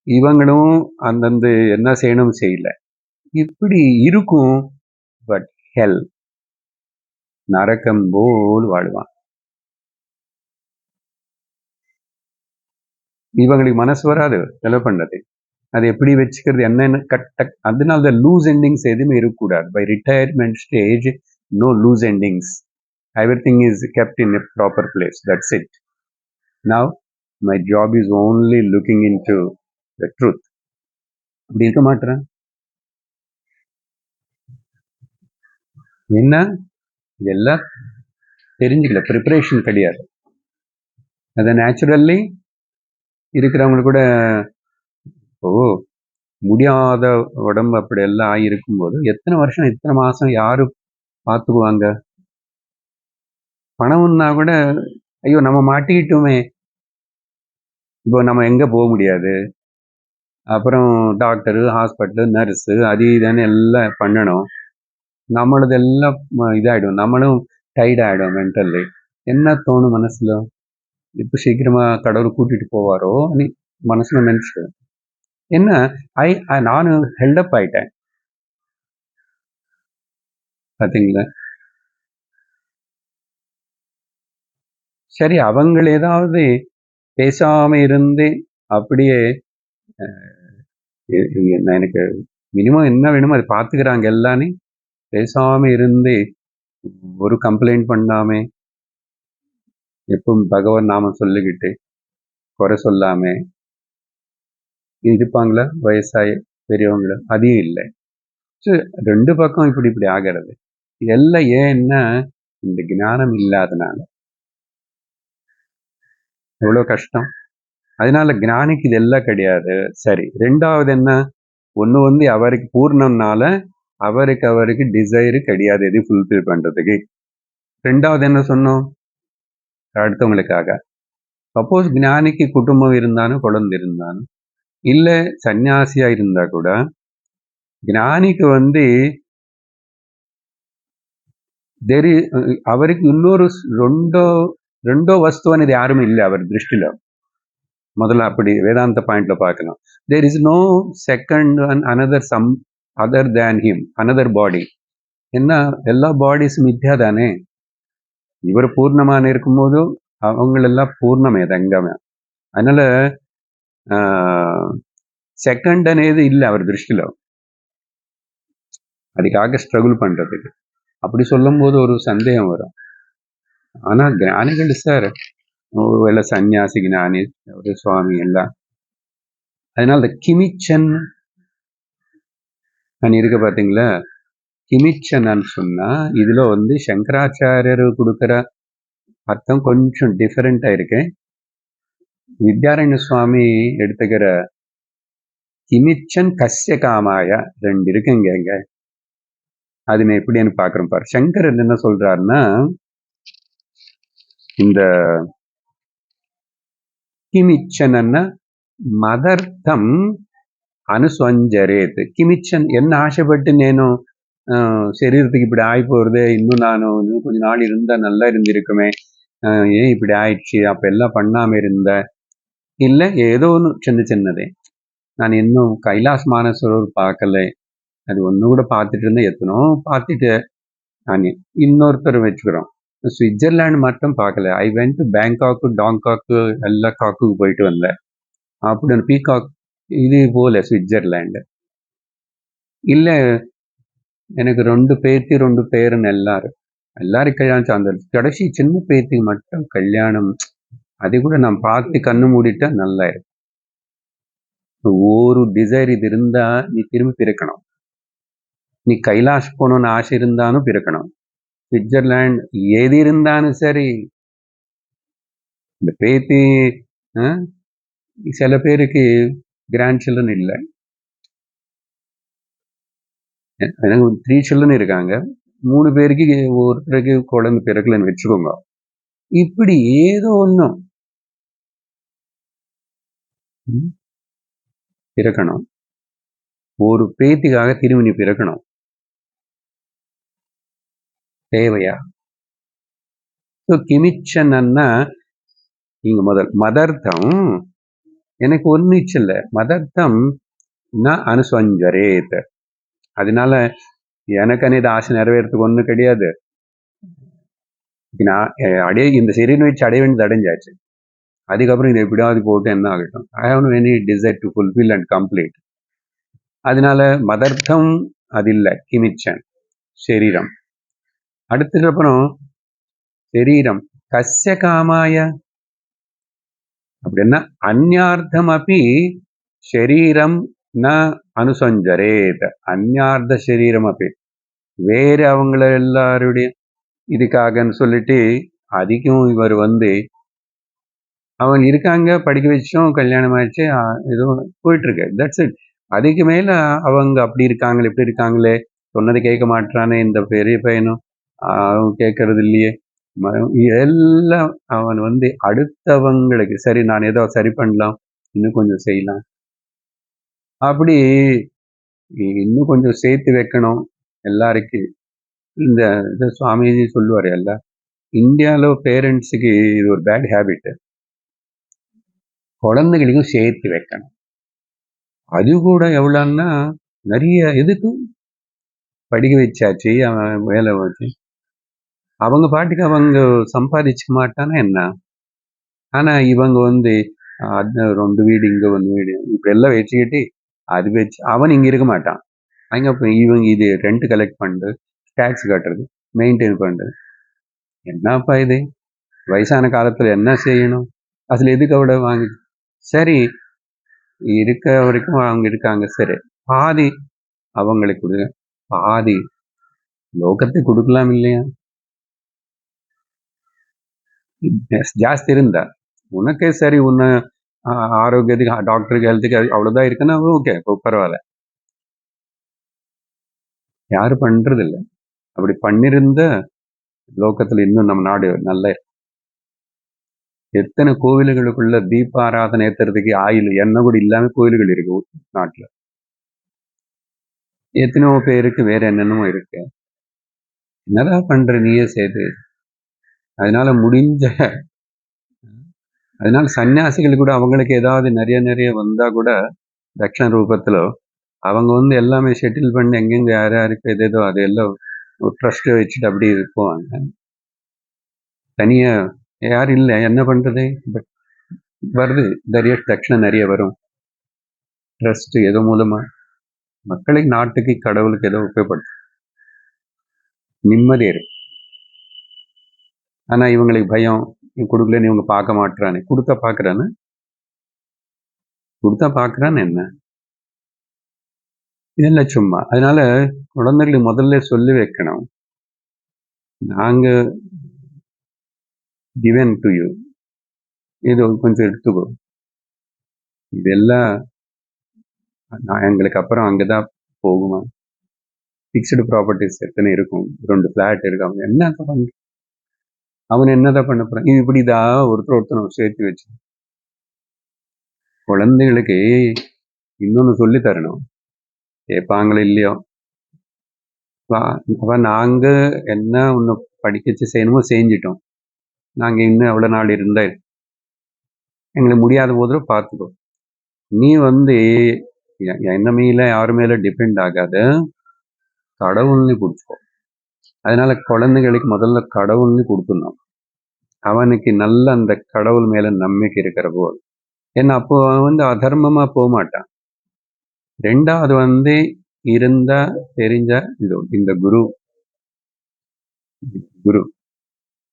இவங்களும் அந்தந்த என்ன செய்யணும் செய்யல, இப்படி இருக்கும். பட் ஹெல் நரக்கம் போல் வாழ்வான். இவங்களுக்கு மனசு வராது செலவு பண்ணது, அது எப்படி வச்சுக்கிறது என்னன்னு அதனால லூஸ் எண்டிங்ஸ் எதுவுமே இருக்கக்கூடாது. By retirement stage no loose endings, everything is kept in a proper place, that's it. Now my job is only looking into the truth. அப்படி இருக்க மாட்டேன். என்ன இதெல்லாம் தெரிஞ்சுக்கல, ப்ரிப்பரேஷன் கிடையாது. அதை நேச்சுரல்லி இருக்கிறவங்களுக்கு கூட முடியாத உடம்பு அப்படி எல்லாம் ஆகியிருக்கும்போது எத்தனை வருஷம் எத்தனை மாசம் யாரு பார்த்துக்குவாங்க? பணம்னா கூட ஐயோ நம்ம மாட்டிக்கிட்டோமே, இப்போ நம்ம எங்க போக முடியாது, அப்புறம் டாக்டரு ஹாஸ்பிட்டலு நர்ஸு அது இதுன்னு எல்லாம் பண்ணணும், நம்மளதெல்லாம் இதாயிடும், நம்மளும் டைட் ஆயிடும் மென்டல்லி. என்ன தோணும் மனசுல, இப்போ சீக்கிரமா கடவுள் கூட்டிட்டு போவாரோ நீ மனசுல நினைச்சு என்ன நானும் ஹெல்டப் ஆயிட்டேன் பாத்தீங்களா. சரி அவங்க ஏதாவது பேசாம இருந்து அப்படியே எனக்கு மினிமம் என்ன வேணுமோ அதை பார்த்துக்கிறாங்க எல்லாமே, பேசாம இருந்து ஒரு கம்ப்ளைண்ட் பண்ணாம எப்பவும் பகவான் நாம சொல்லிக்கிட்டு குறை சொல்லாம இருப்பாங்களா வயசாய பெரியவங்கள? அதையும் இல்லை. ஸோ 2 பக்கம் இப்படி ஆகிறது. இதெல்லாம் ஏன்னா இந்த ஞானம் இல்லாதனால எவ்வளோ கஷ்டம். அதனால ஞானிக்கு இதெல்லாம் கிடையாது. சரி, 2வது என்ன, ஒன்று அவருக்கு பூர்ணம்னால அவருக்கு டிசைரு கிடையாது எது ஃபுல்ஃபில் பண்றதுக்கு. 2வது என்ன சொன்னோம், அடுத்தவங்களுக்காக. சப்போஸ் ஞானிக்கு குடும்பம் இருந்தாலும் குழந்தை இருந்தாலும் இல்லை சன்னியாசியா இருந்தா கூட ஞானிக்கு அவருக்கு இன்னொரு రెండో వస్తువు అనేది யாரும் இல்லை அவர் திருஷ்டில. முதல்ல அப்படி வேதாந்த பாயிண்ட்ல பார்க்கலாம். There is no second and another some other then him, another body. என்ன, எல்லா பாடிஸ் மித்யா தானே. இவர் பூர்ணமான இருக்கும்போது அவங்களெல்லாம் பூர்ணமே தங்கமே. அதனால செகண்ட் అనేది இல்லை அவர் திருஷ்டிలో. அதுக்காக ஸ்ட்ரகிள் பண்றதுக்கு. அப்படி சொல்லும் போது ஒரு சந்தேகம் வரும். ஆனா ஞானிகள் சார், ஒருவேளை சன்னியாசி ஞானி, ஒரு சுவாமி எல்லாம். அதனால இந்த கிமிச்சன் இருக்க பாத்தீங்களா, கிமிச்சன் சொன்னா இதுல சங்கராச்சாரியர் கொடுக்கிற அர்த்தம் கொஞ்சம் டிஃபரெண்டா இருக்கு. வித்யாரண்ய சுவாமி எடுத்துக்கிற கிமிச்சன் கஸ்ய காமாய ரெண்டு இருக்குங்க. இங்க அது நான் எப்படின்னு பாக்குறேன் பாரு. சங்கரன் என்ன சொல்றாருன்னா, இந்த கிமிச்சன்னா மதர்த்தம் అనుసంజరేత్. కిమిచ్చన్ என்ன ஆசைப்பட்டு నేను சரீரத்துக்கு இப்படி ஆகி போறது, இன்னும் இன்னும் கொஞ்ச நாள் இருந்தா நல்லா இருந்திருக்குமே, ஏன் இப்படி ஆயிடுச்சு, அப்ப எல்லாம் பண்ணாம இருந்த, இல்ல ஏதோ ஒன்று சின்னதே. நான் இன்னும் கைலாஸ் மானசரோவர் பார்க்கல, அது ஒன்று கூட பார்த்துட்டு இருந்தேன், எத்தனோ பார்த்துட்டு. நான் இன்னொருத்தர் வச்சுக்கிறோம், சுவிட்சர்லாந்து மட்டும் பார்க்கல. ஐ வென்ட் பேங்காக்கு, டாங்காக்கு, எல்லா காக்குக்கு போயிட்டு வந்தேன். அப்படி பீகாக் இது போல சுவிட்சர்லாண்டு இல்ல. எனக்கு 2 பேத்தி 2 பேருன்னு எல்லாரும் கல்யாணம் சார்ந்தது. கடைசி சின்ன பேத்திக்கு மட்டும் கல்யாணம். அதை கூட நான் பார்த்து கண்ணு மூடிட்டா நல்லா இருக்கும். ஒரு டிசைர் இது இருந்தா நீ திரும்பி பிறக்கணும். நீ கைலாஷ் போகணும்னு ஆசை இருந்தாலும் பிறக்கணும். சுவிட்சர்லாந்து எது இருந்தாலும் சரி. இந்த பேத்தி சில பேருக்கு கிராண்ட் சில்ட்ரன் இல்லை, எனக்கு 3 சில்ட்ரன் இருக்காங்க. 3 பேருக்கு ஒருத்தருக்கு குழந்தை பிறக்கலன்னு வச்சுக்கோங்க. இப்படி ஏதோ ஒன்றும் பிறக்கணும். ஒரு பேத்திக்காக திரும்பி நீ பிறக்கணும், தேவையா? கிமிச்சன்னா இங்க முதல் மதர்த்தம் எனக்கு ஒன்னிச்சில்ல, மதர்த்தம் அனுசஞ்சரேத். அதனால எனக்கு இது ஆசை நிறைவேறதுக்கு ஒன்றும் கிடையாது. நான் இந்த சரீரம் வச்சு அடைய வேண்டியது அடைஞ்சாச்சு. அதுக்கப்புறம் இது எப்படியாவது போட்டு என்ன ஆகட்டும். I have no any desire to fulfil and complete. அதனால மதர்த்தம் அது இல்லை, கிமிச்சன் சரீரம். அடுத்தது அப்புறம் சரீரம் கஸ்ய காமாய அப்படின்னா அந்யார்த்தம் அப்படி சரீரம் ந அனுசஞ்சரேத். அந்யார்த்த சரீரம் அப்படி வேறு அவங்கள எல்லாருடைய இதுக்காகன்னு சொல்லிட்டு அதிகம் இவர் அவங்க இருக்காங்க, படிக்க வச்சோம், கல்யாணம் ஆயிடுச்சு, எதுவும் போயிட்டு இருக்கு, தட்ஸ் இட். அதுக்கு மேல அவங்க அப்படி இருக்காங்களே இப்படி இருக்காங்களே, சொன்னதை கேட்க மாட்டானே இந்த பெரிய பையனும், அவன் கேட்கறது இல்லையே, எல்லாம் அவன் அடுத்தவங்களுக்கு சரி நான் ஏதோ சரி பண்ணலாம், இன்னும் கொஞ்சம் செய்யலாம், அப்படி இன்னும் கொஞ்சம் சேர்த்து வைக்கணும் எல்லாருக்கும். இந்த சுவாமிஜி சொல்லுவாரு, எல்லாம் இந்தியாவில் பேரண்ட்ஸுக்கு இது ஒரு பேட் ஹேபிட். குழந்தைகளுக்கும் சேர்த்து வைக்கணும். அது கூட எவ்வளோன்னா நிறைய எதுக்கும் படிக்க வச்சாச்சு, அவன் வேலை வச்சு அவங்க பாட்டுக்கு அவங்க சம்பாதிச்சுக்க மாட்டானா என்ன. ஆனா இவங்க 2 வீடு இங்க 1 வீடு இப்படி எல்லாம் வச்சுக்கிட்டு அது வச்சு அவன் இங்க இருக்க மாட்டான். அங்க இவங்க இது ரெண்ட் கலெக்ட் பண்ணுறது, டேக்ஸ் கட்டுறது, மெயின்டைன் பண்ணுறது. என்னப்பா இது, வயசான காலத்துல என்ன செய்யணும், அதுல எதுக்கு அவட வாங்கி. சரி இருக்க வரைக்கும் அவங்க இருக்காங்க, சரி பாதி அவங்களுக்கு கொடுங்க, பாதி லோகத்தை கொடுக்கலாம் இல்லையா? ஜாஸ்தி இருந்தா உனக்கே சரி, உன்னை ஆரோக்கியத்துக்கு டாக்டருக்கு ஹெல்த்துக்கு அவ்வளவுதான் இருக்குன்னா ஓகே பரவாயில்ல. யாரு பண்றது இல்லை. அப்படி பண்ணிருந்த லோகத்துல இன்னும் நம்ம நாடு நல்ல. எத்தனை கோவில்களுக்குள்ள தீபாராதனை ஏத்துறதுக்கு ஆயில் எண்ணெய் கூட இல்லாம கோவில்கள் இருக்கு நாட்டுல. எத்தனையோ பேருக்கு வேற என்னென்னமோ இருக்கு. என்னதான் பண்ற நீயே சேர்த்து. அதனால அதனால சன்னியாசிகள் கூட அவங்களுக்கு ஏதாவது நிறைய வந்தா கூட தட்சண ரூபத்துல அவங்க வந்து எல்லாமே செட்டில் பண்ணி எங்கெங்க யாருக்கு எதேதோ அதெல்லாம் ஒரு ட்ரஸ்ட் வச்சுட்டு அப்படி போவாங்க. தனியா யாரும் இல்லை, என்ன பண்றது? பட் வருது, தட்சணை நிறைய வரும். ட்ரஸ்ட் ஏதோ மூலமா மக்களுக்கு, நாட்டுக்கு, கடவுளுக்கு ஏதோ உபயோகப்படுது, நிம்மதி இருக்கு. ஆனா இவங்களுக்கு பயம், கொடுக்கலன்னு இவங்க பார்க்க மாட்டுறானே. கொடுத்தா பார்க்கறான்னு என்ன? இதெல்லாம் சும்மா. அதனால குழந்தைகளுக்கு முதல்ல சொல்லி வைக்கணும், நாங்க given to you, இது கொஞ்சம் எடுத்துக்கோ, இதெல்லாம் எங்களுக்கு அப்புறம் அங்கதான் போகுமா? பிக்ஸ்டு ப்ராப்பர்ட்டிஸ் எத்தனை இருக்கும், 2 ஃபிளாட் இருக்கு, அவங்க என்ன பண்ண, அவன் என்னதான் பண்ண போறான்? இப்படிதான் ஒருத்தர் சேர்த்து வச்சு குழந்தைகளுக்கு இன்னொன்னு சொல்லி தரணும். கேட்பாங்களோ இல்லையோ, நாங்க என்ன ஒண்ணு படிக்கச்சு செய்யணுமோ செஞ்சிட்டோம், நாங்க இன்னும் எவ்வளவு நாள் இருந்தா எங்களுக்கு முடியாத போது பார்த்துக்கோ. நீ வந்து என்ன மேல யாரு மேல டிபெண்ட் ஆகாத, கடவுள்னு குடிச்சுக்கோ. அதனால குழந்தைகளுக்கு முதல்ல கடவுள்னு கொடுக்கணும். அவனுக்கு நல்ல அந்த கடவுள் மேல நம்பிக்கை இருக்கிற போது, ஏன்னா அப்போ அவன் வந்து அதர்மமா போக மாட்டான். ரெண்டாவது வந்து இருந்தா தெரிஞ்ச இந்த குரு,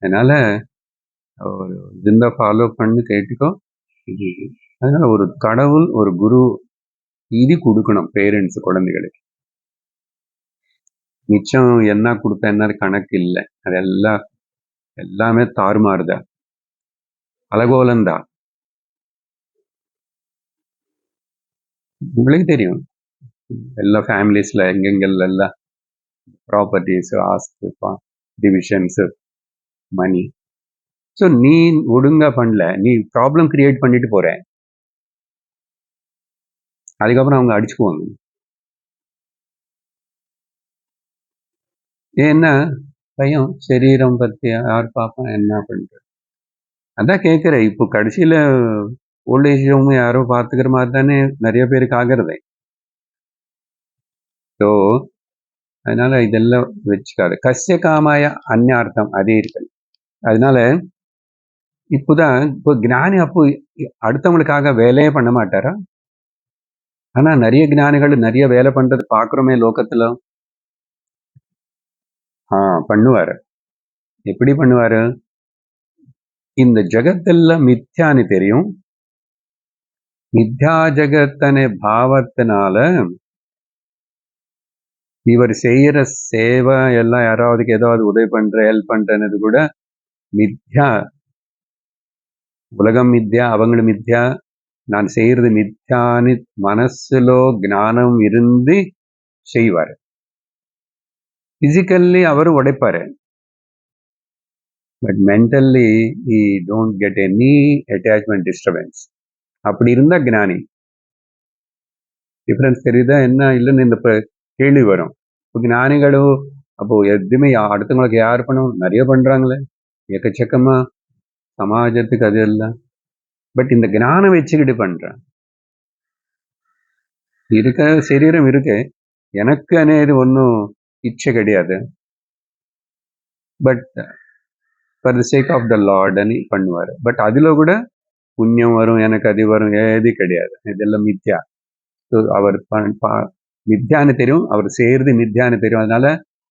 அதனால ஒரு இந்த ஃபாலோ பண்ணி கேட்டுக்கோ. அதனால ஒரு கடவுள், ஒரு குரு இது கொடுக்கணும் பேரண்ட்ஸ் குழந்தைகளுக்கு. மிச்சம் என்ன கொடுத்த என்ன கணக்கு இல்லை, அதெல்லாம் எல்லாமே தாறுமாறுதான், அலகோலந்தான். உங்களுக்கு தெரியும் எல்லா ஃபேமிலிஸ்ல எங்கெங்கெல்லாம் ப்ராப்பர்ட்டிஸ், ஆஸ்தி, டிவிஷன்ஸ், மணி. ஸோ நீ ஒழுங்கா பண்ணல, நீ ப்ராப்ளம் கிரியேட் பண்ணிட்டு போற, அதுக்கப்புறம் அவங்க அடிச்சுக்குவாங்க. ஏன்னா பயம், சரீரம் பத்தி யார் பார்ப்பா, என்ன பண்ற? அதான் கேட்குறேன். இப்போ கடைசியில ஓல்டேஜ் ஹோம் யாரோ பார்த்துக்கிற மாதிரி தானே நிறைய பேருக்கு ஆகிறதே. ஸோ அதனால இதெல்லாம் வச்சுக்காது. கசிய காமாய அந்நியார்த்தம் அதே இருக்கு. அதனால இப்போ ஞானி அப்போ அடுத்தவங்களுக்காக வேலையே பண்ண மாட்டாரா? ஆனா நிறைய ஞானிகள் நிறைய வேலை பண்றது பாக்குறோமே லோகத்துல. பண்ணுவாரு. எப்படி பண்ணுவாரு? இந்த ஜகத்தெல்லாம் மித்யான்னு தெரியும், மித்யா ஜகத்தனை பாவத்தினால இவர் செய்யற சேவை எல்லாம் யாராவதுக்கு ஏதாவது உதவி பண்ற, ஹெல்ப் பண்றது கூட மித்யா. உலகம் மித்யா, அவங்களும் மித்யா, நான் செய்யறது மித்யான்னு மனசுலோ ஞானம் இருந்து செய்வாரு. பிசிக்கல்லி அவரு உடைப்பாரு, but mentally he don't get any attachment disturbance. அப்படி இருந்தா ஞானி. டிஃபரன்ஸ் தெரியுதா? என்ன இல்லைன்னு இந்த கேள்வி வரும். இப்போ ஞானிகளும் அப்போ எதுவுமே அடுத்தவங்களுக்கு யார் பண்ணும், நிறைய பண்றாங்களே எக்கச்சக்கமா சமாஜத்துக்கு, அது எல்லாம். பட் இந்த ஞானம் வச்சுக்கிட்டு பண்றேன். இருக்க சரீரம் இருக்கு, எனக்கு అనేది ஒன்றும் இச்சை கிடையாது, but for the sake of the Lord அனி பண்ணுவார். பட் அதுல கூட புண்ணியம் வரும், எனக்கு அது வரும், ஏது கிடையாது, இதெல்லாம் மித்யா. அவர் மித்யான்னு தெரியும், அவர் செய்யறது மித்யான்னு தெரியும். அதனால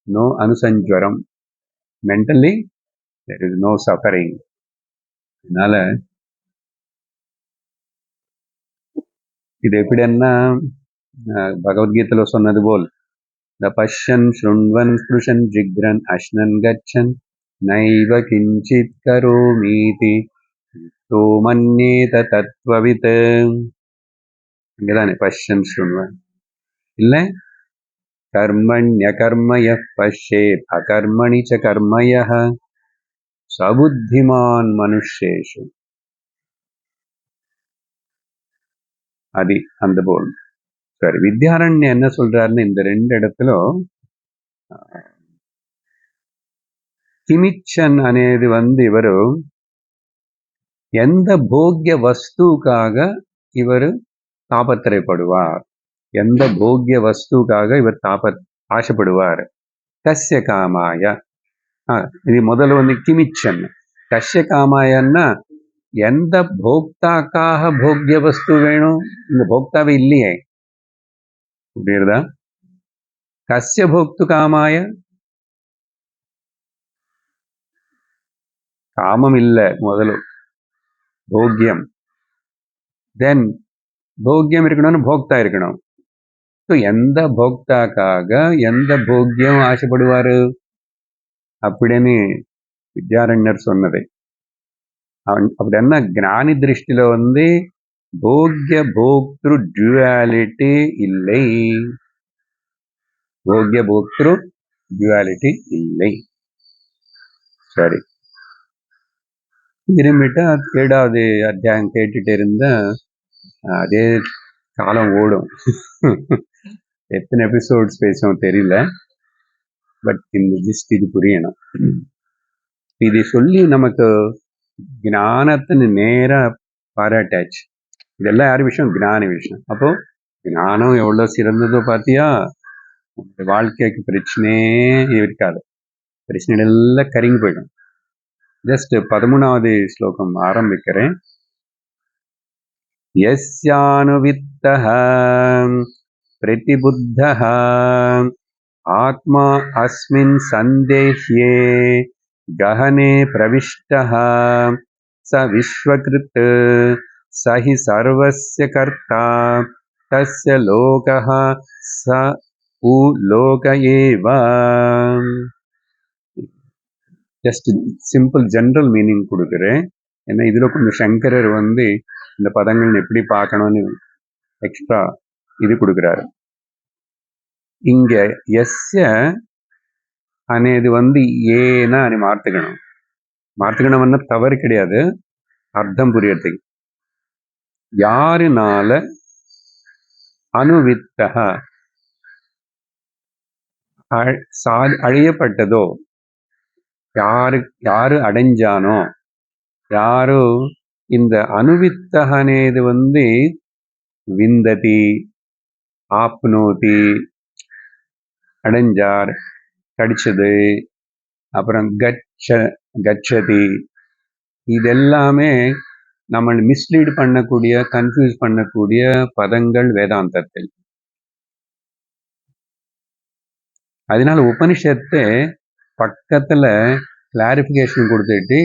நோ அனுசஞ்சுவரம், mentally there is no suffering. அதனால இது எப்படின்னா பகவத்கீதையில சொன்னது போல், த பஷ்யன் ஸ்ருண்வன் ஸ்பிருஷன் ஜிக்ரன் அஷ்னன் கச்சன் நைவ கிஞ்சித் கரோமீதி தோ மன்யேத தத்வவித். இங்கதானே பஷ்யன் ஸ்ருண்வன் இல்ல, கர்மண்ய கர்மய பஷ்யேத் அகர்மணி ச கர்மய சபுத்திமான் மனுஷேஷு. அது அந்த போல். சரி, வித்யாரண்யர் என்ன சொல்றாருன்னு இந்த 2 இடத்துல கிமிச்சன் అనేది இவரு எந்த போக்கிய வஸ்துக்காக இவரு தாபத்திரைப்படுவார், எந்த போக்கிய வஸ்துக்காக இவர் ஆசைப்படுவார். கஸ்ய காமாய, இது முதல்ல கிமிச்சன். கஸ்ய காமாயன்னா எந்த போக்தாக்காக போக்கிய வஸ்து வேணும்? இந்த போக்தாவே இல்லையே. புரியுறதா? கஸ்ய போக்து காமாய, காமம் இல்ல முதல்ல, போக்கியம். தென் போக்கியம் இருக்கணும்னு போக்தா இருக்கணும். எந்த போக்தாக்காக எந்த போக்கியம் ஆசைப்படுவாரு அப்படின்னு வித்யாரண்யர் சொன்னது. அப்படி என்ன ஞானி திருஷ்டில போக்கிய போக்திரு டியூவாலிட்டி இல்லை. போக்கிய போக்திரு டியூவாலிட்டி இல்லை. சரி, திரும்பிட்டா 7வது அத்தியாயம் கேட்டுட்டு இருந்த அதே காலம் ஓடும். எத்தனை எபிசோட்ஸ் பேசுவோம் தெரியல, பட் இந்த ஜிஸ்ட் இது புரியணும். இது சொல்லி நமக்கு ஞானத்தின் நேர பாராட்டாச்சு. இதெல்லாம் யார் விஷயம்? ஞான விஷயம். அப்போ ஞானம் எவ்வளவு சிறந்ததோ பார்த்தியா? வாழ்க்கைக்கு பிரச்சனையே இருக்காது, பிரச்சனை எல்லாம் கருங்கி போயிடும். ஜஸ்ட் 13வது ஸ்லோகம் ஆரம்பிக்கிறேன். யஸ்யானுவித்தஹ பிரதிபுத்தஹ ஆத்மா அஸ்மின் சந்தேஹ்யே கஹனே பிரவிஷ்டஹ ச விஸ்வக்ருத் ச ஹி சர்வஸ்ய கர்த்தா தஸ்ய லோகஹ ச உ லோக ஏவ. ஜஸ்ட் சிம்பிள் ஜெனரல் மீனிங் கொடுக்குறேன். ஏன்னா இதுல கொஞ்சம் சங்கரர் இந்த பதங்கள் எப்படி பார்க்கணும்னு எக்ஸ்ட்ரா இது கொடுக்குறாரு. இங்க எஸ்ய అనేది ஏனா అని மார்த்துக்கணும்னா தவறு கிடையாது, அர்த்தம் புரியறதுக்கு. யாருனால அனுவித்தக அழியப்பட்டதோ, யாரு அடைஞ்சானோ, யாரு இந்த அனுவித்தக అనేది விந்ததி, ஆப்னோதி அடைஞ்சார், கடிச்சது, அப்புறம் கச்சதி, இதெல்லாமே நம்ம மிஸ்லீட் பண்ணக்கூடிய, கன்ஃபியூஸ் பண்ணக்கூடிய பதங்கள் வேதாந்தத்தில். அதனால உபனிஷத்தை பக்கத்துல கிளாரிபிகேஷன் கொடுத்துட்டு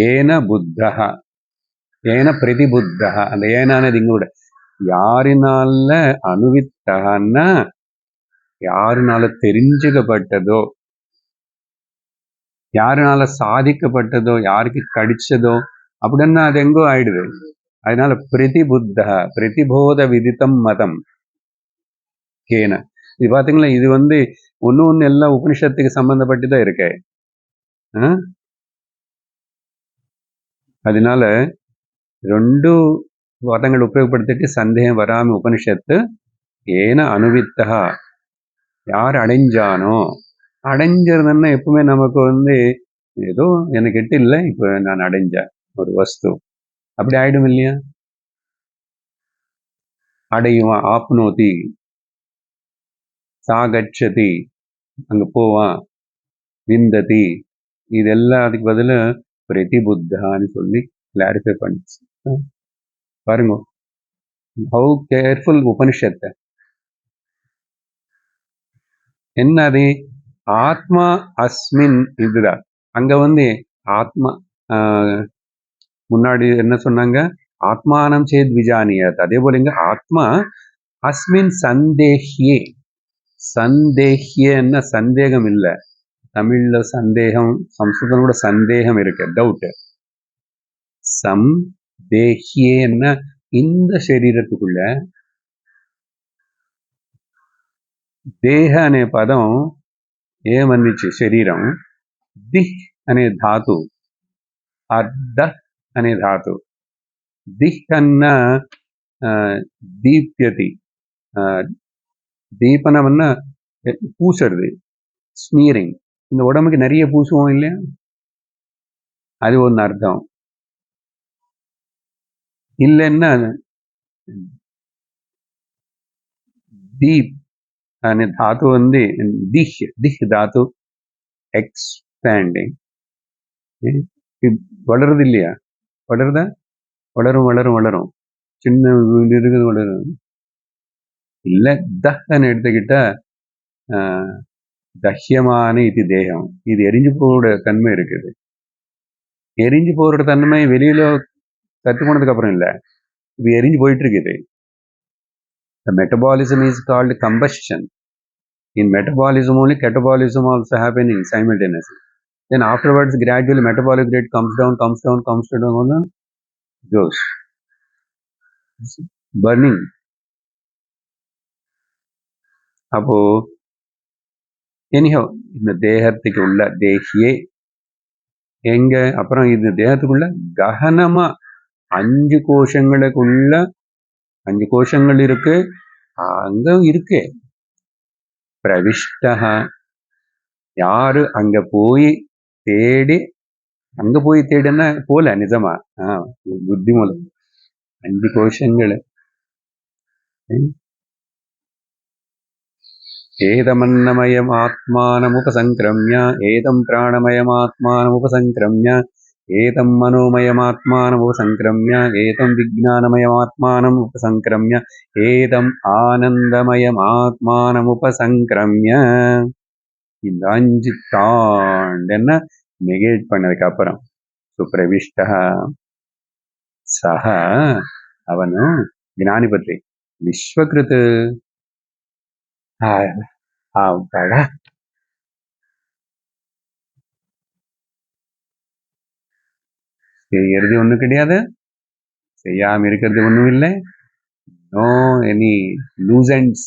ஏன புத்தகா, ஏன பிரதிபுத்தகா, அந்த ஏனானது இங்க யாரினால அனுவித்தகன்னா யாருனால தெரிஞ்சுக்கப்பட்டதோ, யாருனால சாதிக்கப்பட்டதோ, யாருக்கு கடிச்சதோ அப்படின்னா அது எங்கோ ஆயிடுது. அதனால பிரதிபுத்தக, பிரதிபோத விதித்தம் மதம் கேன. இது பாத்தீங்களா, இது ஒண்ணு எல்லாம் உபனிஷத்துக்கு சம்பந்தப்பட்டுதான் இருக்கு. அதனால 2 பதங்கள் உபயோகப்படுத்திட்டு சந்தேகம் வராம உபனிஷத்து ஏன அனுவித்தகா, யார் அடைஞ்சானோ, அடைஞ்சிருந்தேன்னா எப்பவுமே நமக்கு ஏதோ எனக்கு எட்டு இல்லை, இப்ப நான் அடைஞ்சேன் ஒரு வஸ்து, அப்படி ஆயிடும் இல்லையா? அடையுவான், ஆப்னோதி, சாகச்சதி, அங்க போவான், விந்ததி, இதெல்லாம் அதுக்கு பதிலா பிரதிபுத்தான்னு சொல்லி கிளாரிஃபை பண்ணிச்சு. பாருங்க ஹவு கேர்ஃபுல் உபனிஷத்தை. என்னது? ஆத்மா அஸ்மின், இதுதான். அங்க ஆத்மா முன்னாடி என்ன சொன்னாங்க? ஆத்மானம் சேத் விஜானியத். அதே போல இங்க ஆத்மா அஸ்மின் சந்தேஹ்யே. சந்தேஹ்யன்னா சந்தேகம் இல்ல, தமிழ்ல சந்தேகம், சம்ஸ்கிருதம் கூட சந்தேகம் இருக்கு, டவுட். சந்தேஹ்யன்னா இந்த శరీరத்துக்குள்ள, దేహ అనే పదం ఏమన్నిச்சு శరీరం, దిహ్ అనే ధాతు, అర్ధ అనే ధాతు. దిహ్ అన్న దీప్యతి, தீபனம்னா பூசுறது, ஸ்மீரிங். இந்த உடம்புக்கு நிறைய பூசுவோம் இல்லையா, அது ஒன்று அர்த்தம். இல்லைன்னா డీప్ అనే ధాతు ఉంది. దిహ్ ధాತು எக்ஸ்பேண்டிங். வளருது இல்லையா? வளருதா? வளரும் வளரும் வளரும். சின்ன இருக்குது வளரும். இல்ல தஹ்ன்னு எடுத்துக்கிட்டா தஹ்யமான இது தேகம். இது எரிஞ்சு போகிற தன்மை இருக்குது. எரிஞ்சு போகிற தன்மை வெளியில சத்து போனதுக்கு அப்புறம் இல்லை, இது எரிஞ்சு போயிட்டு இருக்குது. The metabolism is called combustion. In metabolism only catabolism also happening simultaneously. Then afterwards gradually metabolic rate comes down, goes. Burning. அப்போ anyhow இந்த தேகத்துக்கு உள்ள தேகியே எங்க, அப்புறம் இந்த தேகத்துக்குள்ள ககனமா 5 கோஷங்களுக்குள்ள 5 கோஷங்கள் இருக்கு, அங்க இருக்கு. பிரவிஷ்டா, யாரு அங்க போய் தேடி, அங்க போய் தேடுன்னா போல நிஜமா புத்தி மூலம் 5 கோஷங்கள். ஏதமன்னமயம் ஆத்மானமுபசங்கிரம்ய ஏதம் பிராணமயமாத்மானமுபசங்கிரம்ய ஏதம் மனோமயமாத்மானமுபசங்கிரம்ய ஏதம் விஜ்ஞானமயமாத்மானமுபசங்கிரம்ய ஏதம் ஆனந்தமயமாத்மானமுபசங்கிரம்ய. இந்த 5 தாண்டன நெகேட் பண்ணதுக்கு அப்புறம் சுப்ரவிஷ்டா சஹ, அவனு ஞானி பற்றி விஸ்வகிருத்து செய்யறது ஒண்ணும் கிடையாது, செய்யாம இருக்கிறது ஒண்ணும் இல்லை. No any illusions.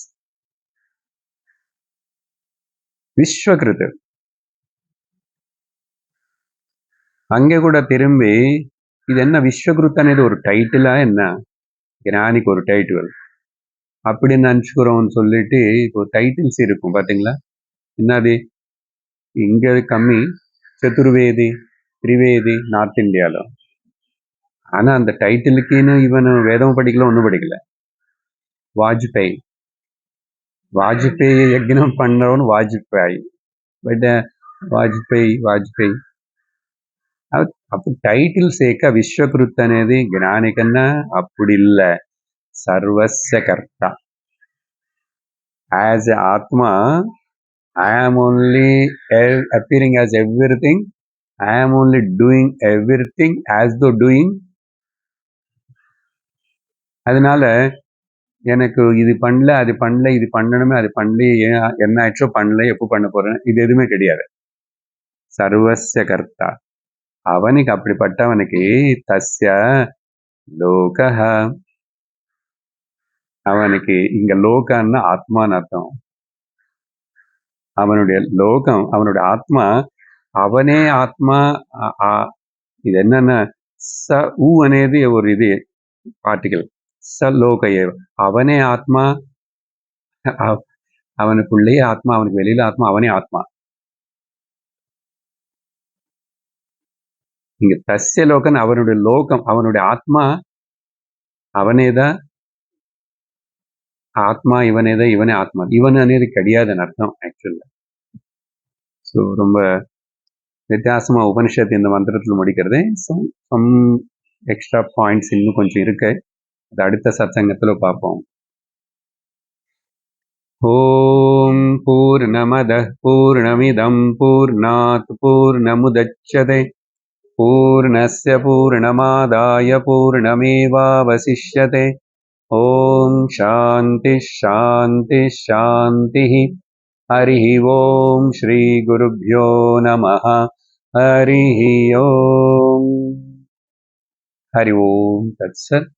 விஸ்வகிருத்து. அங்கே கூட திரும்பி இது என்ன விஸ்வகிருத் అనేది ஒரு டைட்டிலா என்ன? ஞானிக்கு ஒரு டைட்டில் அப்படின்னு நினச்சிக்கிறோம்னு சொல்லிட்டு இப்போ டைட்டில்ஸ் இருக்கும் பார்த்தீங்களா? என்னது இங்க கம்மி, சதுர்வேதி திரிவேதி நார்த் இந்தியாவில். ஆனா அந்த டைட்டிலுக்குன்னு இவன் வேதமும் படிக்கல, ஒன்றும் படிக்கல. வாஜ்பேயி யஜ்னம் பண்ணவன் வாஜ்பாய், பட் வாஜ்பேயி அப்போ டைட்டில் சேர்க்க விஸ்வகிருத் అనేది జ్ఞానికన్నా அப்படி இல்லை, சர்வஸ்ய கர்த்தா. As Atma, I am only appearing as everything. I am only doing everything as though doing. அதனால எனக்கு இது பண்ணல, அது பண்ணல, இது பண்ணணுமே, அது பண்ணல, என்ன ஆயிடுச்சோ பண்ணல, எப்போ பண்ண போறேன், இது எதுவுமே கிடையாது. சர்வஸ்ய கர்த்தா. அவனுக்கு அப்படிப்பட்டவனுக்கு தஸ்ய லோகஹ, அவனுக்கு இங்க லோகன்னா ஆத்மான்னு அர்த்தம். அவனுடைய லோகம், அவனுடைய ஆத்மா, அவனே ஆத்மா. இது என்னன்னா ச ஊ అనేది ஒரு இது பார்ட்டிகல். ச லோக ஏவ, அவனே ஆத்மா, அவனுக்குள்ளேயே ஆத்மா, அவனுக்கு வெளியில ஆத்மா, அவனே ஆத்மா. இங்க தஸ்ய லோகன் அவனுடைய லோகம், அவனுடைய ஆத்மா அவனேதான் ஆத்மா, இவனேதான் இவனே ஆத்மா. இவன் అనేది கிடையாதுன்னு அர்த்தம் ஆக்சுவலா. ஸோ ரொம்ப வித்தியாசமா உபனிஷத்து இந்த மந்திரத்தில் முடிக்கிறது. சம் எக்ஸ்ட்ரா பாயிண்ட்ஸ் இன்னும் கொஞ்சம் இருக்கு, அது அடுத்த சத்சங்கத்துல பார்ப்போம். ஓம் பூர்ணமதః பூர்ணமிதம் பூர்ணாத் பூர்ணமுதச்யதே பூர்ணஸ்ய பூர்ணமாதாய பூர்ணமேவாவசிஷ்யதே. ஓம் சாந்தி சாந்தி சாந்தி. ஹரி ஓம் ஸ்ரீ குருப்யோ நமः. ஹரி ஓம். ஹரி ஓம் தத்சத்.